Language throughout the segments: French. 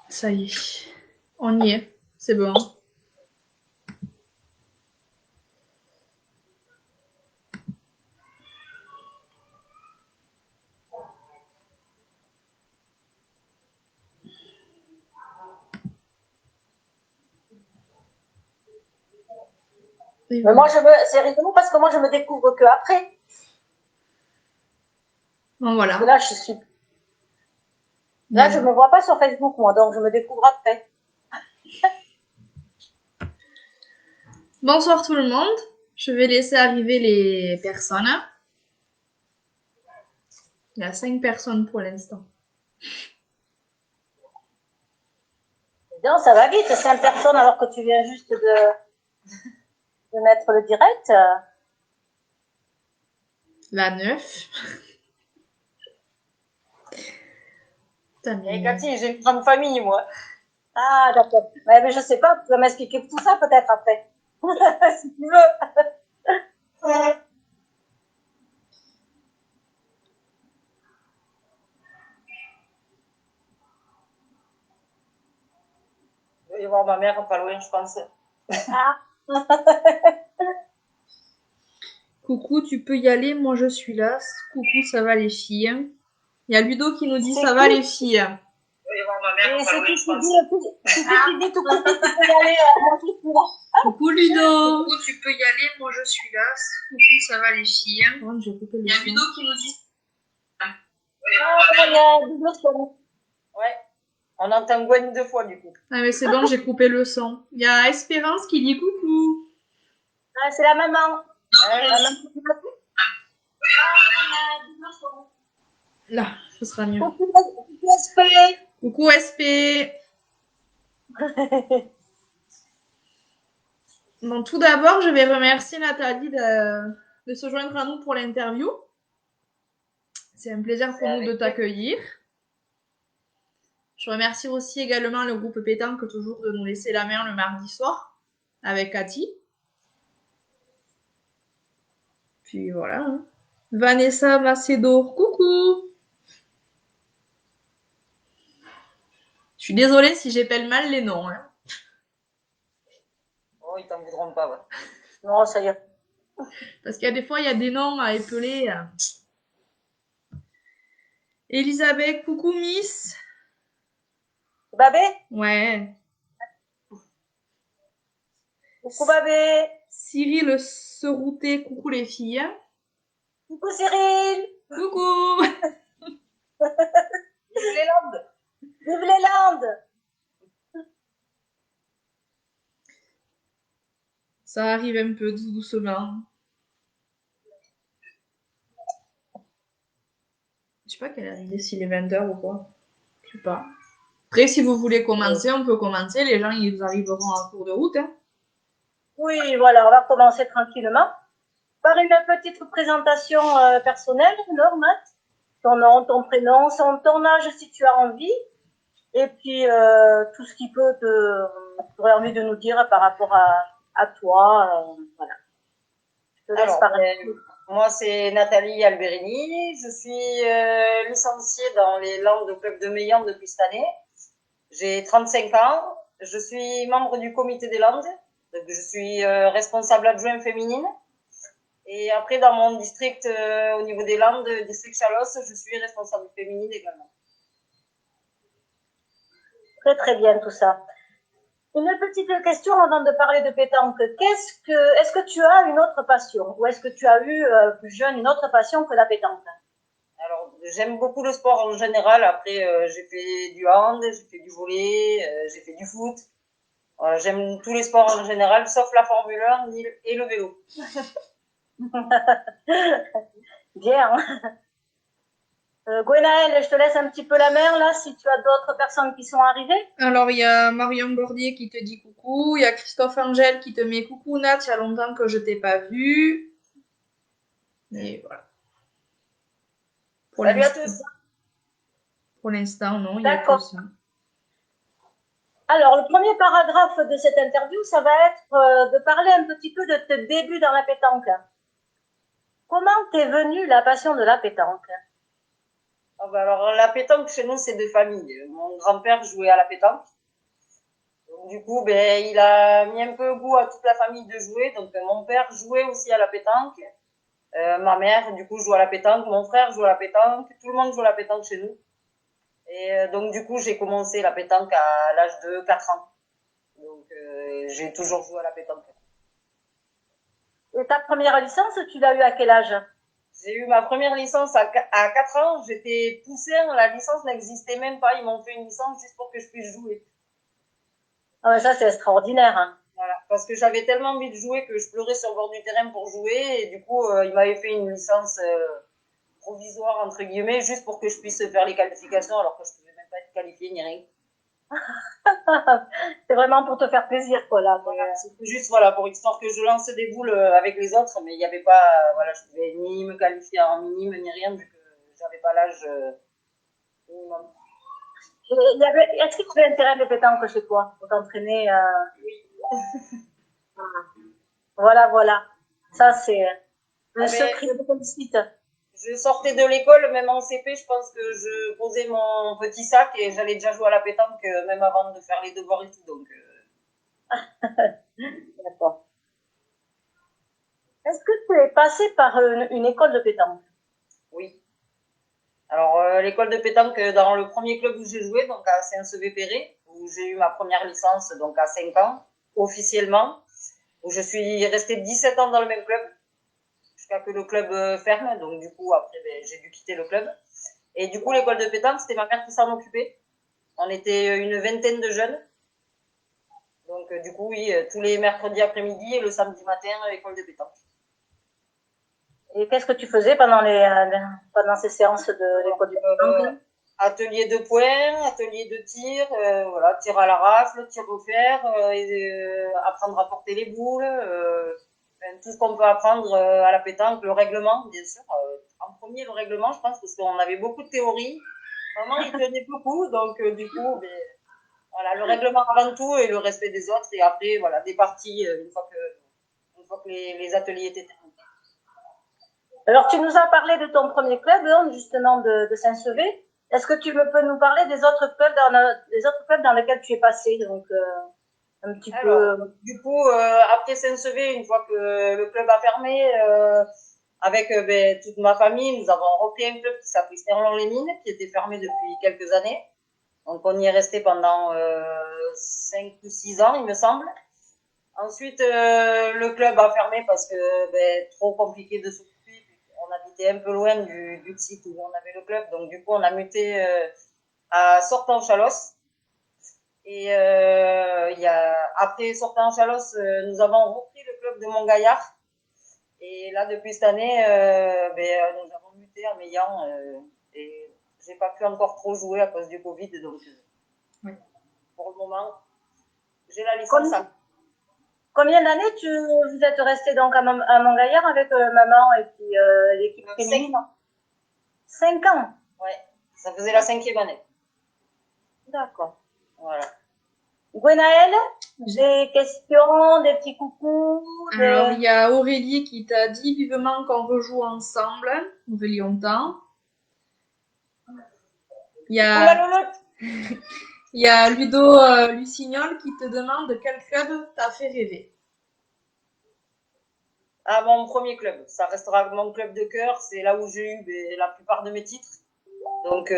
Ça y est, on y est, c'est bon. Mais moi, c'est rigolo parce que moi, je me découvre que après. Bon, Parce que voilà. là, je me vois pas sur Facebook, moi, donc je me découvre après. Bonsoir tout le monde. Je vais laisser arriver les personnes. Il y a 5 personnes pour l'instant. Donc, ça va vite, 5 personnes alors que tu viens juste de mettre le direct. La 9. Et Cathy, j'ai une grande famille, moi. Ah, d'accord. Mais je sais pas, tu vas m'expliquer tout ça peut-être après. Si tu veux. Je vais voir ma mère pas loin, je pense. Ah. Coucou, tu peux y aller, moi je suis là. Coucou, ça va les filles. Il y a Ludo qui nous dit C'est ça va les filles. Je vais voir ma mère pas loin, je pense. C'est qui dit tout coucou, tu peux y aller, moi je suis là. Coucou Ludo. Coucou, tu peux y aller, moi je suis là. Coucou, ça va les filles. Oh, j'ai coupé le Il y a Ludo qui nous dit. Ah, il y a double son. Ouais. On entend Gwen 2 fois du coup. Ah mais c'est bon, j'ai coupé le son. Il y a Espérance qui dit coucou. Ah, c'est la maman. La maman. Là, ce sera mieux. Coucou SP. Coucou SP. Bon, tout d'abord, je vais remercier Nathalie de se joindre à nous pour l'interview. C'est un plaisir pour nous de t'accueillir. Je remercie aussi également le groupe Pétanque toujours de nous laisser la main le mardi soir avec Cathy. Puis voilà. Hein. Vanessa Macedo, coucou. Je suis désolée si j'épelle mal les noms. Hein. Oh, ils t'en voudront pas, ouais. Non, ça y est. Parce qu'il y a des fois, il y a des noms à épeler. Elisabeth, coucou Miss. Babé. Ouais. Coucou Babé. Cyril Serouté, coucou les filles. Coucou Cyril. Coucou. Vive les Landes. Vive les Landes. Ça arrive un peu doucement. Je sais pas quelle heure il est, s'il est 20h ou quoi. Je sais pas. Après, si vous voulez commencer, on peut commencer. Les gens, ils arriveront en cours de route. Hein. Oui, voilà, on va commencer tranquillement par une petite présentation personnelle, normale. Ton nom, ton prénom, ton âge si tu as envie. Et puis tout ce qui peut tu aurais envie de nous dire par rapport à toi. Voilà. Je te laisse parler. Moi, c'est Nathalie Alberini. Je suis licenciée dans les Landes au club de Meillan depuis cette année. J'ai 35 ans. Je suis membre du comité des Landes. Donc, je suis responsable adjoint féminine. Et après, dans mon district, au niveau des Landes, district Chalos, je suis responsable féminine également. Très très bien tout ça. Une petite question avant de parler de pétanque. Est-ce que tu as une autre passion ou est-ce que tu as eu plus jeune une autre passion que la pétanque? Alors, j'aime beaucoup le sport en général. Après, j'ai fait du hand, j'ai fait du volley, j'ai fait du foot. J'aime tous les sports en général, sauf la Formule 1 et le vélo. Bien. Gwenaëlle, je te laisse un petit peu la main là, si tu as d'autres personnes qui sont arrivées. Alors, il y a Marion Bordier qui te dit coucou. Il y a Christophe Angel qui te met coucou Nat, il y a longtemps que je t'ai pas vu. Et voilà. Salut à tous. Pour l'instant, non, il y a que ça. Alors, le premier paragraphe de cette interview, ça va être de parler un petit peu de tes débuts dans la pétanque. Comment t'es venue la passion de la pétanque? Ah bah alors, la pétanque, chez nous, c'est de famille. Mon grand-père jouait à la pétanque. Donc, du coup, ben, il a mis un peu goût à toute la famille de jouer. Donc, mon père jouait aussi à la pétanque. Ma mère, du coup, joue à la pétanque. Mon frère joue à la pétanque. Tout le monde joue à la pétanque chez nous. Et donc, du coup, j'ai commencé la pétanque à l'âge de 4 ans. Donc, j'ai toujours joué à la pétanque. Et ta première licence, tu l'as eu à quel âge? J'ai eu ma première licence à 4 ans. J'étais poussée, la licence n'existait même pas. Ils m'ont fait une licence juste pour que je puisse jouer. Ah ouais, ça, c'est extraordinaire. Hein. Voilà. Parce que j'avais tellement envie de jouer que je pleurais sur le bord du terrain pour jouer. Et du coup, ils m'avaient fait une licence provisoire, entre guillemets, juste pour que je puisse faire les qualifications, alors que je pouvais même pas être qualifiée ni rien. C'est vraiment pour te faire plaisir, quoi, là. Voilà, c'était juste voilà, pour histoire que je lance des boules avec les autres, mais il n'y avait pas, voilà, je pouvais ni me qualifier en minime ni rien, vu que j'avais pas l'âge minimum. Est-ce qu'il y avait un terrain de pétanque chez toi pour t'entraîner Oui. Voilà, voilà. Ça, c'est le Ah ben, secret de réussite. je sortais de l'école, même en CP, je pense que je posais mon petit sac et j'allais déjà jouer à la pétanque, même avant de faire les devoirs et tout. Donc, D'accord. Est-ce que tu es passé par une école de pétanque? oui. Alors, l'école de pétanque dans le premier club où j'ai joué, donc à Saint-Sevé-Péray, où j'ai eu ma première licence, donc à 5 ans, officiellement, où je suis restée 17 ans dans le même club, jusqu'à que le club ferme. Donc, du coup, après, ben, j'ai dû quitter le club. Et du coup, l'école de pétanque, c'était ma mère qui s'en occupait. On était une vingtaine de jeunes. Donc, du coup, oui, tous les mercredis après-midi et le samedi matin, école de pétanque. Et qu'est-ce que tu faisais pendant ces séances de l'école de pétanque? Atelier de poing, atelier de tir, voilà, tir à la rafle, tir au fer, apprendre à porter les boules, tout ce qu'on peut apprendre à la pétanque, le règlement, bien sûr. En premier, le règlement, je pense, parce qu'on avait beaucoup de théorie. Maman, il tenait beaucoup, donc du coup, ben, voilà, le règlement avant tout et le respect des autres, et après, voilà, des parties une fois que les ateliers étaient terminés. Alors, tu nous as parlé de ton premier club, hein, justement, de Saint-Sevé. Est-ce que tu peux nous parler des autres clubs dans lesquels tu es passé? Donc, un petit Alors, peu. du coup, après Saint-Sevé, une fois que le club a fermé, avec ben, toute ma famille, nous avons repris un club qui s'appelait Sterlon-les-Mines, qui était fermé depuis quelques années. Donc, on y est resté pendant 5 ou 6 ans, il me semble. Ensuite, le club a fermé parce que ben, trop compliqué de s'occuper. On habitait un peu loin du site où on avait le club. Donc, du coup, on a muté à Sortan-Chalos. Et après Sortan-Chalos, nous avons repris le club de Montgaillard. Et là, depuis cette année, nous avons muté à Meillan. Et j'ai pas pu encore trop jouer à cause du Covid. Donc, Oui. pour le moment, j'ai la licence à Combien d'années vous êtes resté donc à Montgaillard avec maman et puis l'équipe 5 féminine? ans. 5 ans. Ouais, ça faisait la 5e année. D'accord. Voilà. Gwenaëlle, des questions, des petits coucous, Alors, il y a Aurélie qui t'a dit vivement qu'on rejoue ensemble, Aurélie Hontan. Il y Coucou la a, louloute. il y a Ludo Lucignol qui te demande quel club t'a fait rêver. Ah, mon premier club. Ça restera mon club de cœur. C'est là où j'ai eu la plupart de mes titres. Donc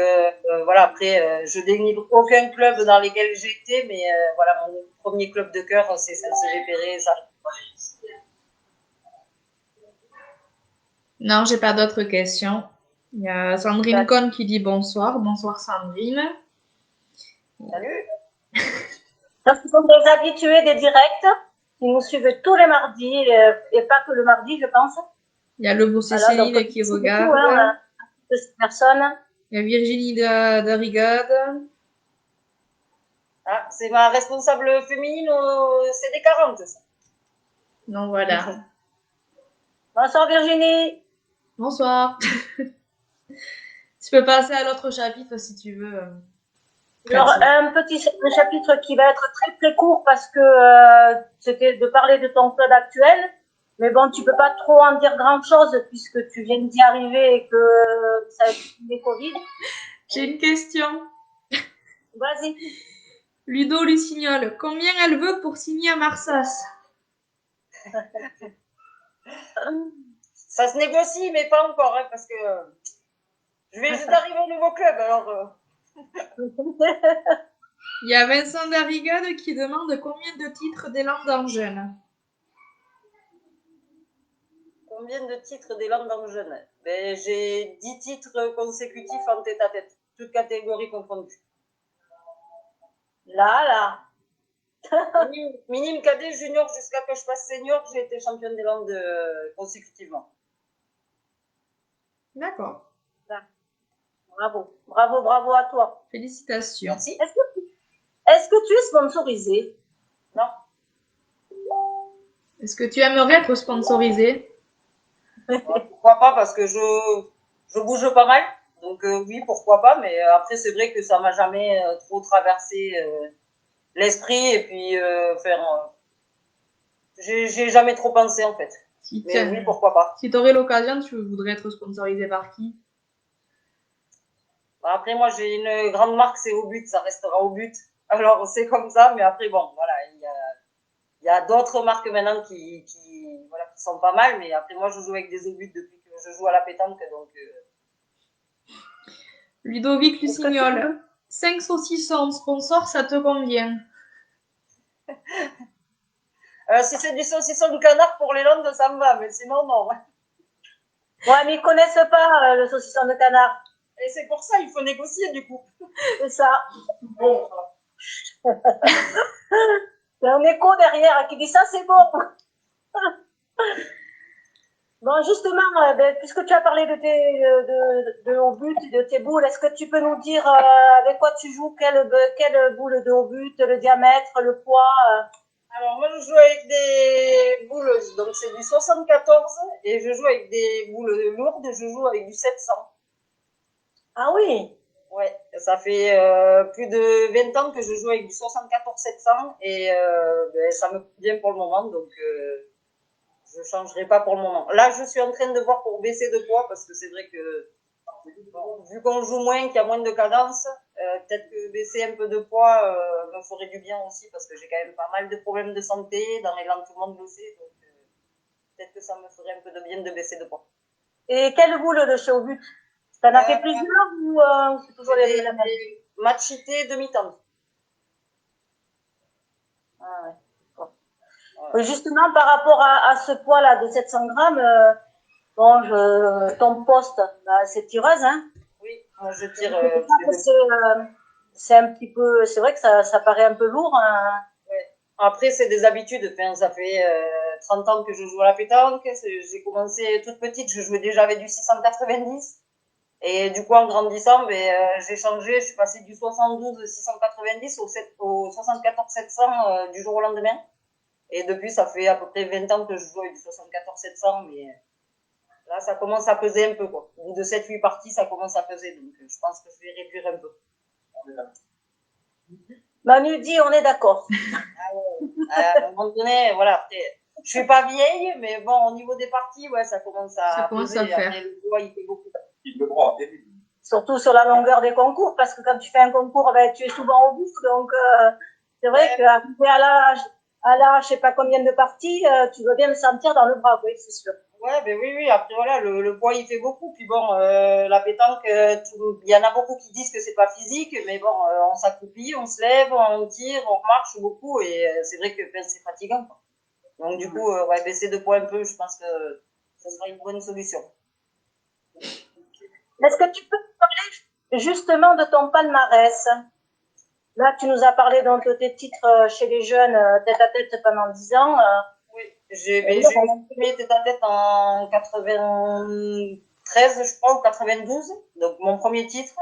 voilà, après, je dénigre aucun club dans lesquels j'ai été, mais voilà, mon premier club de cœur, c'est Saint-Sevé-Péray. Ça. Non, j'ai pas d'autres questions. Il y a Sandrine Cohn qui dit bonsoir. Bonsoir Sandrine. Salut. Donc, ce sont des habitués des directs qui nous suivent tous les mardis et pas que le mardi, je pense. Il y a Le Bossé Voilà, donc, Céline qui merci regarde. beaucoup hein, de ces personnes. Il y a Virginie de Rigade. Ah, c'est ma responsable féminine au CD40. Ça. Donc voilà. Bonsoir Virginie. Bonsoir. Tu peux passer à l'autre chapitre si tu veux. Alors, un chapitre qui va être très très court parce que c'était de parler de ton club actuel. Mais bon, tu peux pas trop en dire grand-chose puisque tu viens d'y arriver et que ça a été des Covid. J'ai une question. Vas-y. Ludo Lucignol, combien elle veut pour signer à Marsas? Ça se négocie, mais pas encore, hein, parce que je vais juste d'arriver au nouveau club, alors. Il y a Vincent Darrigade qui demande combien de titres d'élan dans jeune. Combien de titres d'élan dans le jeune? Ben, j'ai 10 titres consécutifs en tête à tête, toutes catégories confondues. Là. Minime cadet, junior, jusqu'à que je passe senior, j'ai été championne d'élan consécutivement. D'accord. Bravo à toi. Félicitations. Merci. Est-ce que tu es sponsorisé? Non. Est-ce que tu aimerais être sponsorisé? Pourquoi pas, parce que je bouge pas mal. Donc oui, pourquoi pas, mais après c'est vrai que ça m'a jamais trop traversé l'esprit et puis j'ai jamais trop pensé en fait. Si Mais oui, pourquoi pas. Si tu aurais l'occasion, tu voudrais être sponsorisé par qui? Après moi j'ai une grande marque, c'est au but, ça restera au but. Alors c'est comme ça, mais après bon, voilà, il y a d'autres marques maintenant qui sont pas mal, mais après moi je joue avec des obus depuis que je joue à la pétanque, donc Ludovic Lucignol, 5 saucissons sponsor, ça te convient? si c'est du saucisson de canard pour les Landes, ça me va, mais sinon non. Ouais, mais ils connaissent pas le saucisson de canard. Et c'est pour ça, il faut négocier du coup. C'est ça. Bon. Il y a un écho derrière qui dit ça, c'est bon. Bon, justement, puisque tu as parlé de haut but, de tes boules, est-ce que tu peux nous dire avec quoi tu joues, quelle boule de haut but, le diamètre, le poids Alors moi je joue avec des boules, donc c'est du 74 et je joue avec des boules lourdes, je joue avec du 700. Ah oui. Ouais, ça fait plus de 20 ans que je joue avec du 74-700 et ça me convient pour le moment, donc je changerai pas pour le moment. Là, je suis en train de voir pour baisser de poids parce que c'est vrai que bon, vu qu'on joue moins, qu'il y a moins de cadence, peut-être que baisser un peu de poids me ferait du bien aussi parce que j'ai quand même pas mal de problèmes de santé, dans les langues tout le monde le sait, donc peut-être que ça me ferait un peu de bien de baisser de poids. Et quelle boule de chez au but? T'en as fait plusieurs ou c'est toujours la même? Machité demi-tendre. Ah ouais. Oui, justement, par rapport à ce poids-là de 700 grammes, bon, ton poste, bah, c'est tireuse, hein? Oui, moi je tire. C'est un petit peu, c'est vrai que ça paraît un peu lourd, hein. Ouais. Après, c'est des habitudes. Enfin, ça fait 30 ans que je joue à la pétanque. J'ai commencé toute petite, je jouais déjà avec du 690. Et du coup, en grandissant, j'ai changé. Je suis passée du 72 690 au 74 700 du jour au lendemain. Et depuis, ça fait à peu près 20 ans que je joue avec du 74 700. Mais là, ça commence à peser un peu, quoi. Au bout de 7-8 parties, ça commence à peser. Donc, je pense que je vais réduire un peu. Manu dit, on est d'accord. À un moment donné, voilà. Je suis pas vieille, mais bon, au niveau des parties, ouais, ça commence à peser. faire. Après, le poids, il fait beaucoup. Surtout sur la longueur des concours, parce que quand tu fais un concours, ben, tu es souvent au bout. Donc, c'est vrai qu'arriver à l'âge, je sais pas combien de parties, tu dois bien me sentir dans le bras, oui, c'est sûr. Ouais, ben oui. Après, voilà, le poids, il fait beaucoup. Puis bon, la pétanque, il y en a beaucoup qui disent que c'est pas physique, mais bon, on s'accroupit, on se lève, on tire, on marche beaucoup, et c'est vrai que c'est fatigant, quoi. Donc, du coup, ouais, baisser de poids un peu, je pense que ce sera une bonne solution. Est-ce que tu peux nous parler justement de ton palmarès? Là, tu nous as parlé donc de tes titres chez les jeunes tête à tête pendant 10 ans. Oui, j'ai eu mon premier tête à tête en 93, je crois, ou 92. Donc, mon premier titre.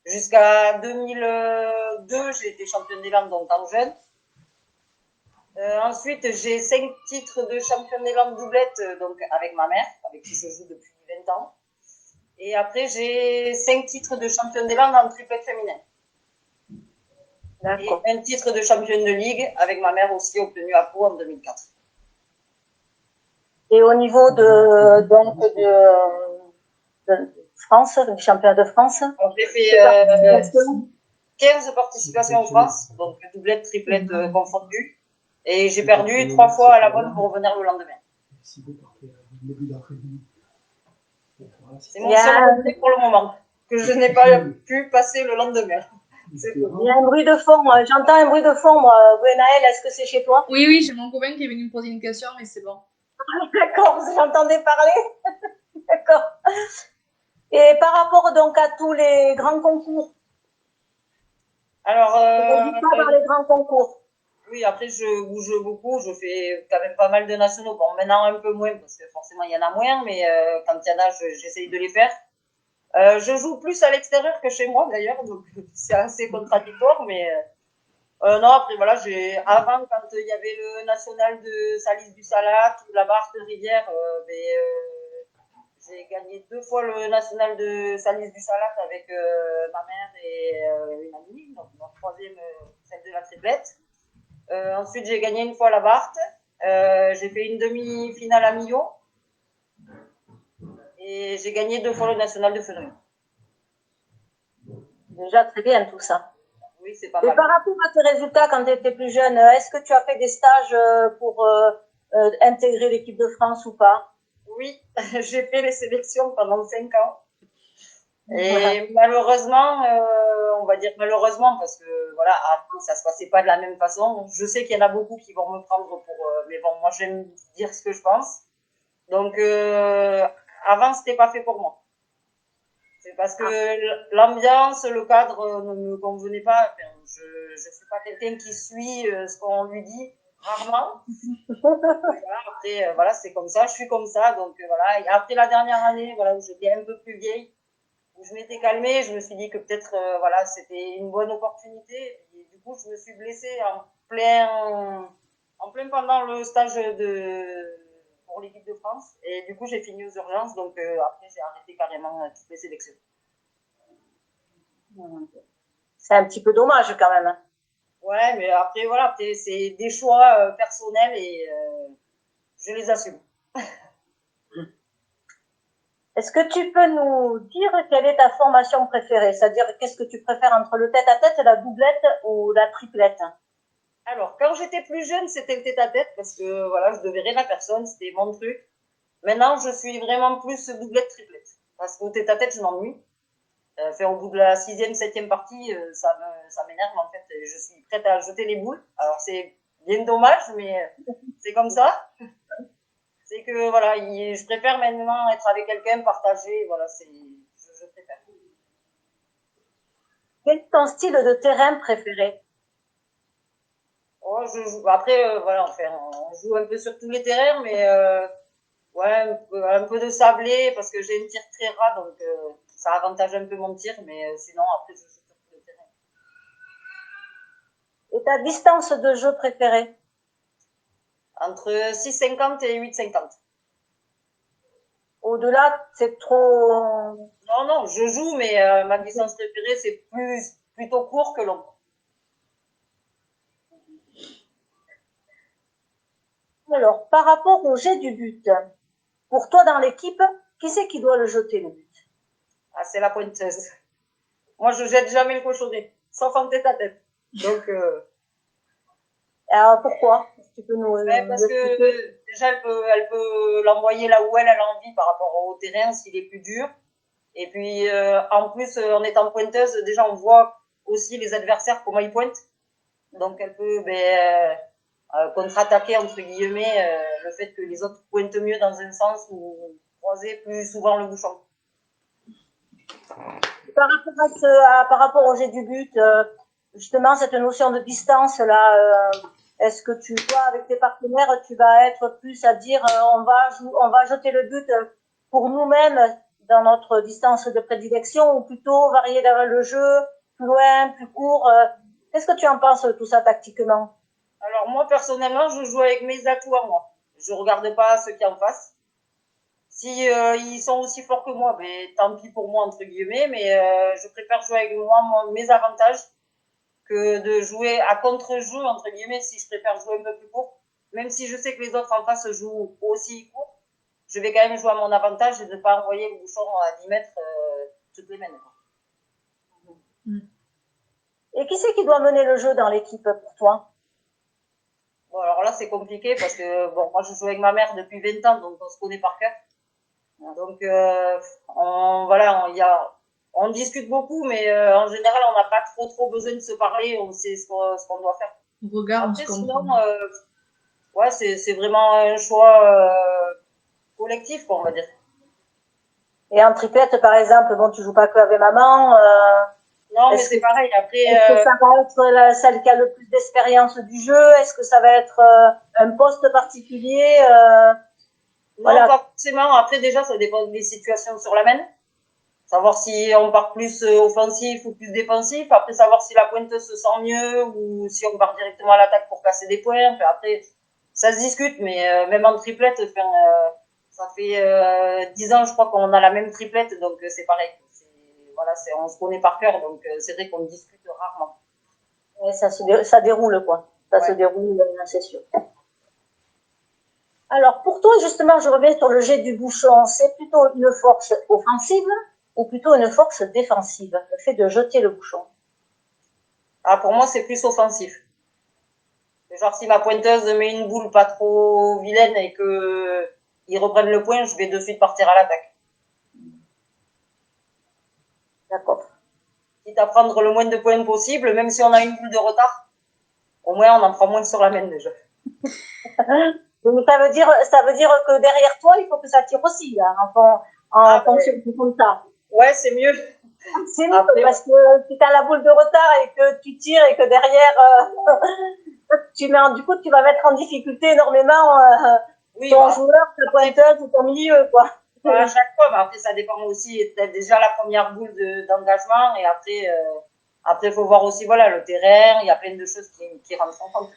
Jusqu'à 2002, j'ai été championne des Landes, donc en jeune. Ensuite, j'ai 5 titres de championne des Landes doublette, donc avec ma mère, avec qui je joue depuis 20 ans. Et après, j'ai 5 titres de championne des Landes en triplette féminin. Et un titre de championne de ligue avec ma mère aussi obtenu à Pau en 2004. Et au niveau de France, du championnat de France, Donc, j'ai fait 15 participations en France, donc doublette, triplette confondues. Et j'ai perdu 3 fois à la bonne pour revenir le lendemain. C'est mon seul regret pour le moment, que je n'ai pas pu passer le lendemain. Il y a un bruit de fond, j'entends un bruit de fond, moi. Gwenaël, est-ce que c'est chez toi? Oui, oui, j'ai mon copain qui est venu me poser une question, mais c'est bon. D'accord, j'entendais parler. D'accord. Et par rapport donc à tous les grands concours, Alors, par les grands concours. oui, après, je bouge beaucoup, je fais quand même pas mal de nationaux. Bon, maintenant un peu moins, parce que forcément, il y en a moins, mais quand il y en a, j'essaye de les faire. Je joue plus à l'extérieur que chez moi, d'ailleurs, donc c'est assez contradictoire, mais non, après, voilà, avant, quand il y avait le national de Salis du Salat ou la Barthe Rivière, j'ai gagné 2 fois le national de Salis du Salat avec ma mère et une amie, donc mon troisième, celle de la triplette. Ensuite, j'ai gagné une fois la Barthe. J'ai fait une demi-finale à Millau. Et j'ai gagné 2 fois le national de Fenouil. Déjà très bien tout ça. Oui, c'est pas Et mal. par rapport à tes résultats quand tu étais plus jeune, est-ce que tu as fait des stages pour intégrer l'équipe de France ou pas? Oui, j'ai fait les sélections pendant 5 ans. Et malheureusement, on va dire malheureusement, parce que voilà, avant, ça se passait pas de la même façon. Je sais qu'il y en a beaucoup qui vont me prendre pour, mais bon, moi j'aime dire ce que je pense. Donc avant, c'était pas fait pour moi. C'est parce que l'ambiance, le cadre ne me convenait pas. Enfin, je suis pas quelqu'un qui suit ce qu'on lui dit, rarement. Voilà, après, voilà, c'est comme ça, je suis comme ça. Donc voilà. Et après la dernière année, voilà, où j'étais un peu plus vieille, où je m'étais calmée, je me suis dit que peut-être voilà, c'était une bonne opportunité. Et du coup, je me suis blessée en plein pendant le stage pour l'équipe de France. Et du coup, j'ai fini aux urgences. Donc après, j'ai arrêté carrément toutes les sélections. C'est un petit peu dommage quand même. Ouais, mais après, voilà, après, c'est des choix personnels et je les assume. Est-ce que tu peux nous dire quelle est ta formation préférée? C'est-à-dire, qu'est-ce que tu préfères entre le tête-à-tête, la doublette ou la triplette? Alors, quand j'étais plus jeune, c'était le tête-à-tête parce que voilà, je devais rien à personne, c'était mon truc. Maintenant, je suis vraiment plus doublette-triplette parce qu'au tête-à-tête, je m'ennuie. Enfin, au bout de la 6e, 7e partie, ça m'énerve en fait. Je suis prête à jeter les boules. Alors, c'est bien dommage, mais c'est comme ça. C'est que voilà, je préfère maintenant être avec quelqu'un, partager. Voilà, je préfère. Quel est ton style de terrain préféré? Oh, après, voilà, enfin, on joue un peu sur tous les terrains, mais ouais, un peu de sablé parce que j'ai une tir très ras, donc ça avantage un peu mon tir, mais sinon, après, je joue sur tous les terrains. Et ta distance de jeu préférée? Entre 6,50 et 8,50. Au-delà, c'est trop... Non, non, je joue, mais ma distance préférée, c'est plutôt court que long. Alors, par rapport au jet du but, pour toi dans l'équipe, qui c'est qui doit le jeter le but? Ah, c'est la pointeuse. Moi, je jette jamais le cochonnet, sauf en tête à tête. Donc, Alors, pourquoi? Tu peux nous ouais, parce expliquer? que déjà, elle peut l'envoyer là où elle a envie par rapport au terrain s'il est plus dur. Et puis, en plus, en étant pointeuse, déjà, on voit aussi les adversaires, comment ils pointent. Donc, elle peut contre-attaquer, entre guillemets, le fait que les autres pointent mieux dans un sens ou croiser plus souvent le bouchon. Par rapport au jet du but, justement, cette notion de distance là, est-ce que tu vois avec tes partenaires, tu vas être plus à dire on va jeter le but pour nous-mêmes dans notre distance de prédilection ou plutôt varier le jeu, plus loin, plus court. Qu'est-ce que tu en penses de tout ça tactiquement? Alors, moi, personnellement, je joue avec mes atouts à moi. Je regarde pas ceux qui en face. Si ils sont aussi forts que moi, ben tant pis pour moi entre guillemets, mais je préfère jouer avec mes avantages que de jouer à contre-jeu entre guillemets si je préfère jouer un peu plus court, même si je sais que les autres en face jouent aussi court. je vais quand même jouer à mon avantage et de ne pas envoyer le bouchon à 10 mètres toutes les mènes. Et qui c'est qui doit mener le jeu dans l'équipe pour toi? Bon, alors là, c'est compliqué parce que, bon, moi, je joue avec ma mère depuis 20 ans, donc on se connaît par cœur. Donc, on discute beaucoup, mais en général, on n'a pas trop besoin de se parler, on sait ce qu'on doit faire. On regarde, Après, on se sinon, comprend. ouais, c'est vraiment un choix collectif, quoi, on va dire. Et en triplette, par exemple, bon, tu joues pas que avec maman. Non, mais Est-ce c'est que, pareil. Après, est-ce que ça va être celle qui a le plus d'expérience du jeu? Est-ce que ça va être un poste particulier? non, Voilà. pas forcément. Après, déjà, ça dépend des situations sur la main. Savoir si on part plus offensif ou plus défensif. Après, savoir si la pointeuse se sent mieux ou si on part directement à l'attaque pour casser des points. Enfin, après, ça se discute, mais même en triplette, ça fait 10 ans, je crois, qu'on a la même triplette, donc c'est pareil. Voilà, on se connaît par cœur, donc c'est vrai qu'on discute rarement. Ouais, ça déroule, quoi. Ça Ouais. se déroule, c'est sûr. Alors, pour toi, justement, je reviens sur le jet du bouchon. C'est plutôt une force offensive ou plutôt une force défensive, le fait de jeter le bouchon? Ah, pour moi, c'est plus offensif. Genre, si ma pointeuse met une boule pas trop vilaine et que ils reprennent le point, je vais de suite partir à l'attaque. D'accord. Quitte à prendre le moins de points possible, même si on a une boule de retard, au moins on en prend moins sur la main déjà. Donc, ça veut dire que derrière toi, il faut que ça tire aussi, là, en fonction de ça. Ouais, c'est mieux. C'est mieux parce que si tu as la boule de retard et que tu tires et que derrière, du coup, tu vas mettre en difficulté énormément Oui, ton joueur, ta pointeuse ou ton milieu, quoi. Pas à chaque fois, mais après ça dépend aussi. T'as déjà la première boule d'engagement et après faut voir aussi voilà le terrain. Il y a plein de choses qui rentrent en compte.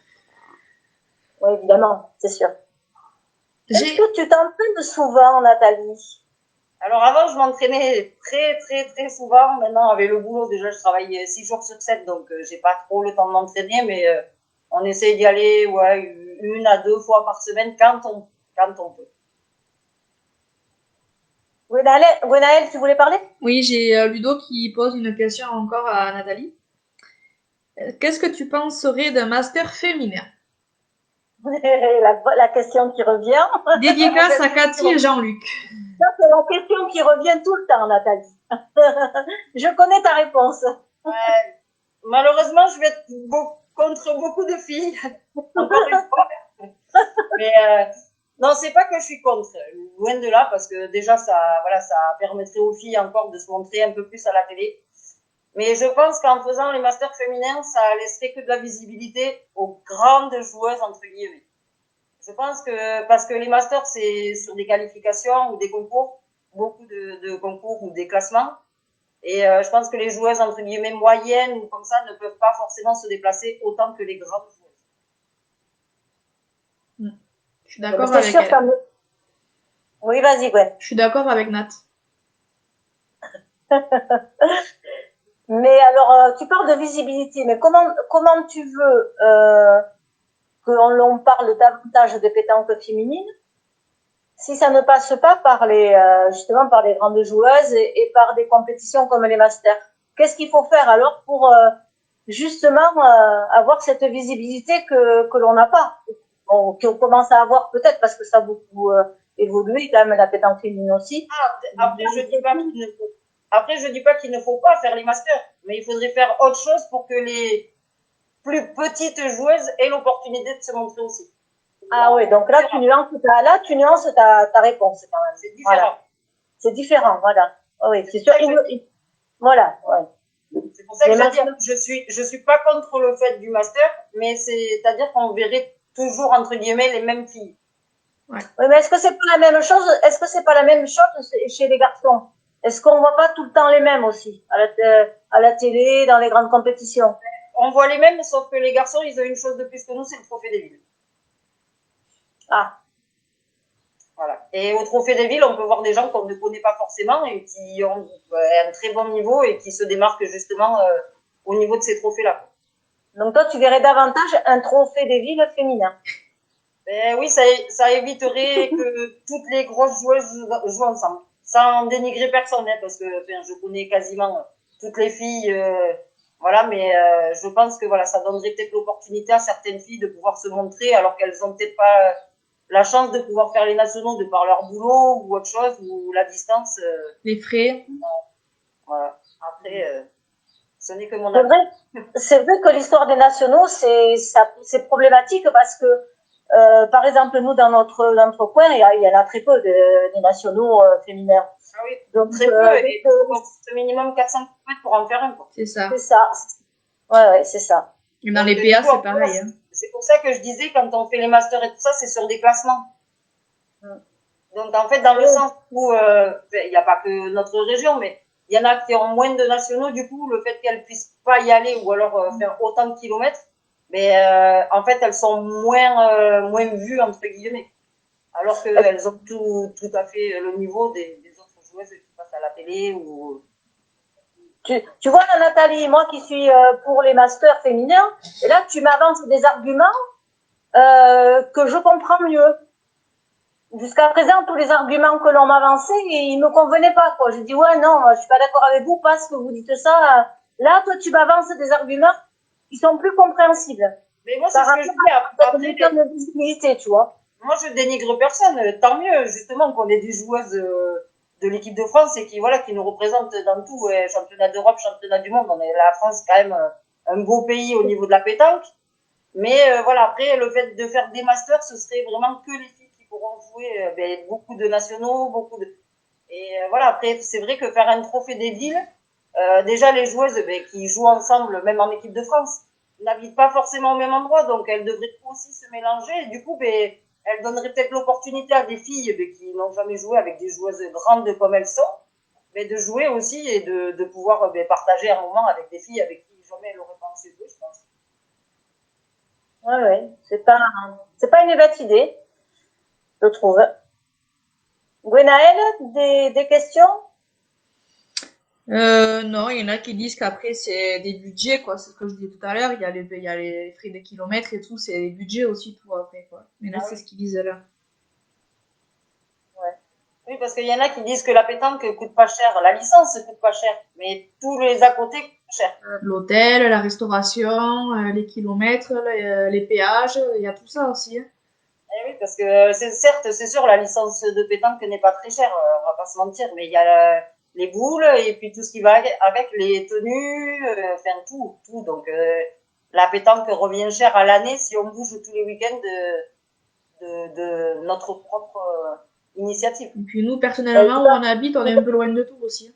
Oui, évidemment, c'est sûr. Est-ce J'ai, que tu t'entraînes souvent, Nathalie? Alors avant, je m'entraînais très souvent. Maintenant, avec le boulot, déjà, je travaille 6 jours sur 7, donc j'ai pas trop le temps de m'entraîner, mais on essaie d'y aller, ouais, 1 à 2 fois par semaine quand on peut. Gwenaël, tu voulais parler? oui, j'ai Ludo qui pose une question encore à Nathalie. Qu'est-ce que tu penserais d'un master féminin? La question qui revient. Dédicace à Cathy et Jean-Luc. Ça, c'est la question qui revient tout le temps, Nathalie. Je connais ta réponse. Ouais. Malheureusement, je vais être contre beaucoup de filles, encore une fois. Mais non, c'est pas que je suis contre, loin de là, parce que déjà ça permettrait aux filles encore de se montrer un peu plus à la télé. Mais je pense qu'en faisant les masters féminins, ça laisserait que de la visibilité aux grandes joueuses entre guillemets. Je pense que parce que les masters c'est sur des qualifications ou des concours, beaucoup de concours ou des classements. Et je pense que les joueuses entre guillemets moyennes ou comme ça ne peuvent pas forcément se déplacer autant que les grandes joueuses. Je suis d'accord C'est avec sûr, elle. Oui, vas-y, Gwen. Je suis d'accord avec Nat. Mais alors, tu parles de visibilité, mais comment tu veux l'on parle davantage de pétanque féminine si ça ne passe pas par justement par les grandes joueuses et par des compétitions comme les masters? Qu'est-ce qu'il faut faire alors pour justement avoir cette visibilité que l'on n'a pas, qu'on commence à avoir peut-être parce que ça a beaucoup évolué quand même la pétanque féminine aussi. Après, je dis pas qu'il ne faut. Après, je dis pas qu'il ne faut pas faire les masters, mais il faudrait faire autre chose pour que les plus petites joueuses aient l'opportunité de se montrer aussi. Ah oui, donc là tu nuances ta réponse quand même. C'est différent. Voilà. C'est différent, voilà. Oui, c'est sûr. Voilà, ouais. C'est pour ça que je dis, je suis pas contre le fait du master, mais c'est-à-dire qu'on verrait toujours entre guillemets les mêmes filles. Ouais. Oui, mais est-ce que c'est pas la même chose? Est-ce que c'est pas la même chose chez les garçons? Est-ce qu'on voit pas tout le temps les mêmes aussi à la télé, dans les grandes compétitions? On voit les mêmes, sauf que les garçons, ils ont une chose de plus que nous, c'est le trophée des villes. Ah. Voilà. Et au trophée des villes, on peut voir des gens qu'on ne connaît pas forcément et qui ont un très bon niveau et qui se démarquent justement au niveau de ces trophées-là. Donc toi, tu verrais davantage un trophée des villes féminin. Ben oui, ça éviterait que toutes les grosses joueuses jouent ensemble. Sans dénigrer personne, hein, parce que enfin, je connais quasiment toutes les filles, voilà, mais je pense que voilà, ça donnerait peut-être l'opportunité à certaines filles de pouvoir se montrer alors qu'elles ont peut-être pas la chance de pouvoir faire les nationaux de par leur boulot ou autre chose, ou la distance. Les frais. Voilà. Après, ce n'est que mon C'est avis. vrai, c'est vrai que l'histoire des nationaux, c'est problématique parce que, par exemple, nous, dans notre coin, il y en a très peu des nationaux féminins. Ah oui, Donc, très peu, et il faut au minimum 400 km pour en faire un, quoi. C'est ça. c'est ça. Ouais, c'est ça. Et dans Donc, les du PA, coup, c'est après, pareil. Hein. c'est pour ça que je disais, quand on fait les masters et tout ça, c'est sur des classements. Donc, en fait, dans le sens où il n'y a pas que notre région, mais il y en a qui ont moins de nationaux, du coup, le fait qu'elles puissent pas y aller ou alors faire autant de kilomètres, mais en fait, elles sont moins vues, entre guillemets. Alors qu'elles ont tout à fait le niveau des autres joueuses qui passent à la télé ou... Tu vois, là, Nathalie, moi qui suis pour les masters féminins, et là, tu m'avances des arguments que je comprends mieux. Jusqu'à présent, tous les arguments que l'on m'avançait, ils me convenaient pas, quoi. J'ai dit, ouais, non, je suis pas d'accord avec vous parce que vous dites ça. Là, toi, tu m'avances des arguments qui sont plus compréhensibles. Mais moi, c'est Par ce que rapport je dis. à cette méthode de visibilité, tu vois. Moi, je dénigre personne. Tant mieux, justement, qu'on ait des joueuses de l'équipe de France et qui nous représentent dans tout, championnat d'Europe, championnat du monde. On est la France, quand même, un beau pays au niveau de la pétanque. Mais voilà, après, le fait de faire des masters, ce serait vraiment que les filles qui pourront jouer beaucoup de nationaux, beaucoup de... Et voilà, après, c'est vrai que faire un trophée des villes, déjà les joueuses qui jouent ensemble, même en équipe de France, n'habitent pas forcément au même endroit, donc elles devraient aussi se mélanger. Et du coup, elles donneraient peut-être l'opportunité à des filles qui n'ont jamais joué avec des joueuses grandes comme elles sont, de jouer aussi et de pouvoir partager un moment avec des filles avec qui jamais elles auraient pensé jouer, je pense. Ouais, ouais. C'est pas une bête idée, je trouve. Gwenaëlle, des questions? Non, il y en a qui disent qu'après, c'est des budgets, quoi. C'est ce que je disais tout à l'heure. Il y a les frais de kilomètres et tout. C'est des budgets aussi, tout après, quoi. Mais là, Ah c'est oui. ce qu'ils disaient là. Ouais. Oui, parce qu'il y en a qui disent que la pétanque coûte pas cher, la licence coûte pas cher, mais tous les à côté coûtent cher. L'hôtel, la restauration, les kilomètres, les péages, il y a tout ça aussi. Hein. Eh oui, parce que certes, c'est sûr, la licence de pétanque n'est pas très chère, on va pas se mentir, mais il y a les boules et puis tout ce qui va avec les tenues, enfin tout. Donc la pétanque revient cher à l'année si on bouge tous les week-ends de notre propre initiative. Et puis nous, personnellement, où on habite, on est un peu loin de tout aussi.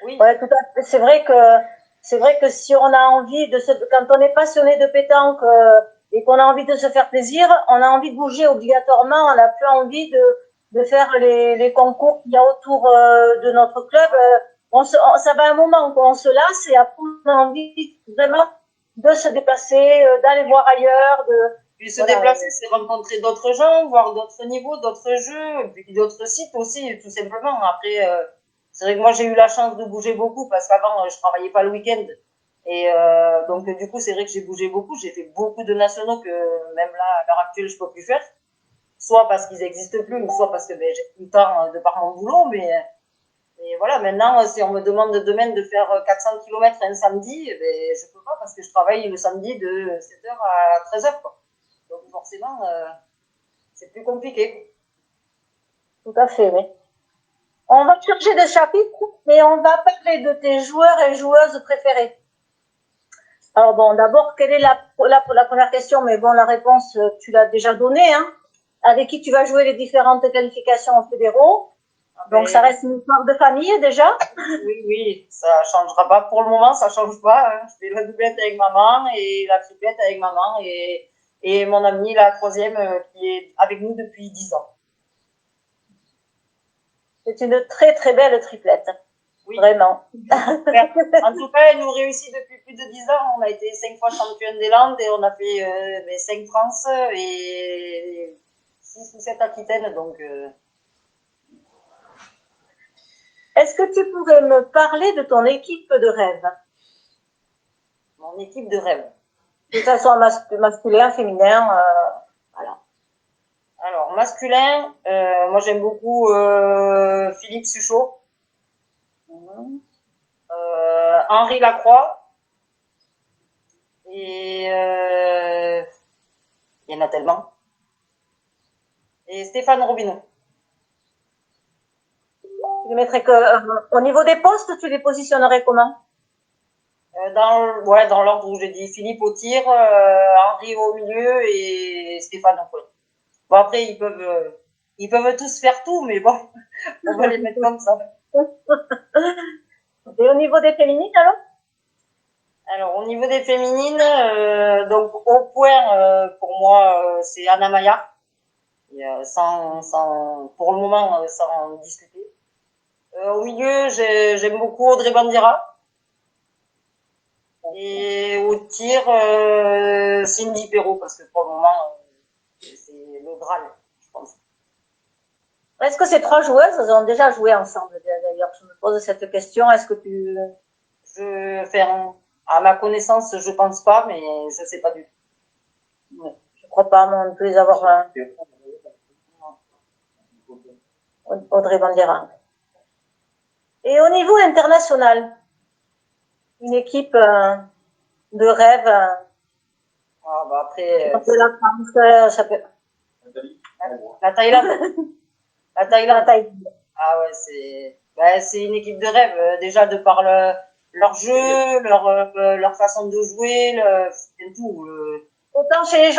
Oui. Ouais, tout à fait. C'est vrai que si on a envie quand on est passionné de pétanque et qu'on a envie de se faire plaisir, on a envie de bouger obligatoirement. On n'a plus envie de faire les concours qu'il y a autour de notre club. Ça va un moment qu'on se lasse et après on a envie vraiment de se déplacer, d'aller voir ailleurs, Puis se voilà. déplacer, c'est rencontrer d'autres gens, voir d'autres niveaux, d'autres jeux, et puis d'autres sites aussi, tout simplement. Après, c'est vrai que moi j'ai eu la chance de bouger beaucoup parce qu'avant je travaillais pas le week-end. Et donc du coup c'est vrai que j'ai bougé beaucoup, j'ai fait beaucoup de nationaux que même là à l'heure actuelle je peux plus faire, soit parce qu'ils n'existent plus, ou soit parce que j'ai plus le temps de par mon boulot. Mais voilà, maintenant si on me demande demain de faire 400 km un samedi, je peux pas parce que je travaille le samedi de 7h à 13h, quoi. Donc forcément, c'est plus compliqué. Tout à fait, oui. On va changer de chapitre et on va parler de tes joueurs et joueuses préférés. Alors bon, d'abord, quelle est la première question? Mais bon, la réponse, tu l'as déjà donnée, hein. Avec qui tu vas jouer les différentes qualifications en fédéraux. Donc, ça reste une histoire de famille, déjà. Oui, ça changera pas. Pour le moment, ça change pas. Hein. Je fais la doublette avec maman et la triplette avec maman et mon amie, la troisième, qui est avec nous depuis 10 ans. C'est une très, très belle triplette. Oui. Vraiment. En tout cas, elle nous réussit depuis plus de 10 ans. On a été 5 fois championne des Landes et on a fait 5 France et 6 ou 7 Aquitaine. Donc, est-ce que tu pourrais me parler de ton équipe de rêve? Mon équipe de rêve. Que ça soit masculin, féminin, voilà. Alors, masculin, moi j'aime beaucoup Philippe Suchot, Henri Lacroix, et il y en a tellement. Et Stéphane Robineau. Tu les mettrais au niveau des postes, tu les positionnerais comment? Dans l'ordre où j'ai dit Philippe au tir, Henri au milieu et Stéphane au fond. Bon, après, ils peuvent tous faire tout, mais bon, on va les mettre comme ça. Et au niveau des féminines, alors? Alors, au niveau des féminines, donc au point, pour moi, c'est Anna Maya. Et, pour le moment, sans discuter. Au milieu, j'aime beaucoup Audrey Bandira. Et au tir, Cindy Perrault, parce que pour le moment, c'est le Graal, je pense. Est-ce que ces trois joueuses elles ont déjà joué ensemble? D'ailleurs, je me pose cette question. Est-ce que tu... À ma connaissance, je pense pas, mais je sais pas du tout. Je crois pas, mais on peut les avoir... Audrey Bandera. Et au niveau international, une équipe de rêve Ah, bah après, de la France, ça peut... la Thaïlande. La Thaïlande. La Thaïlande. Ah ouais, c'est une équipe de rêve, déjà de par leur jeu, leur façon de jouer, tout. Autant chez les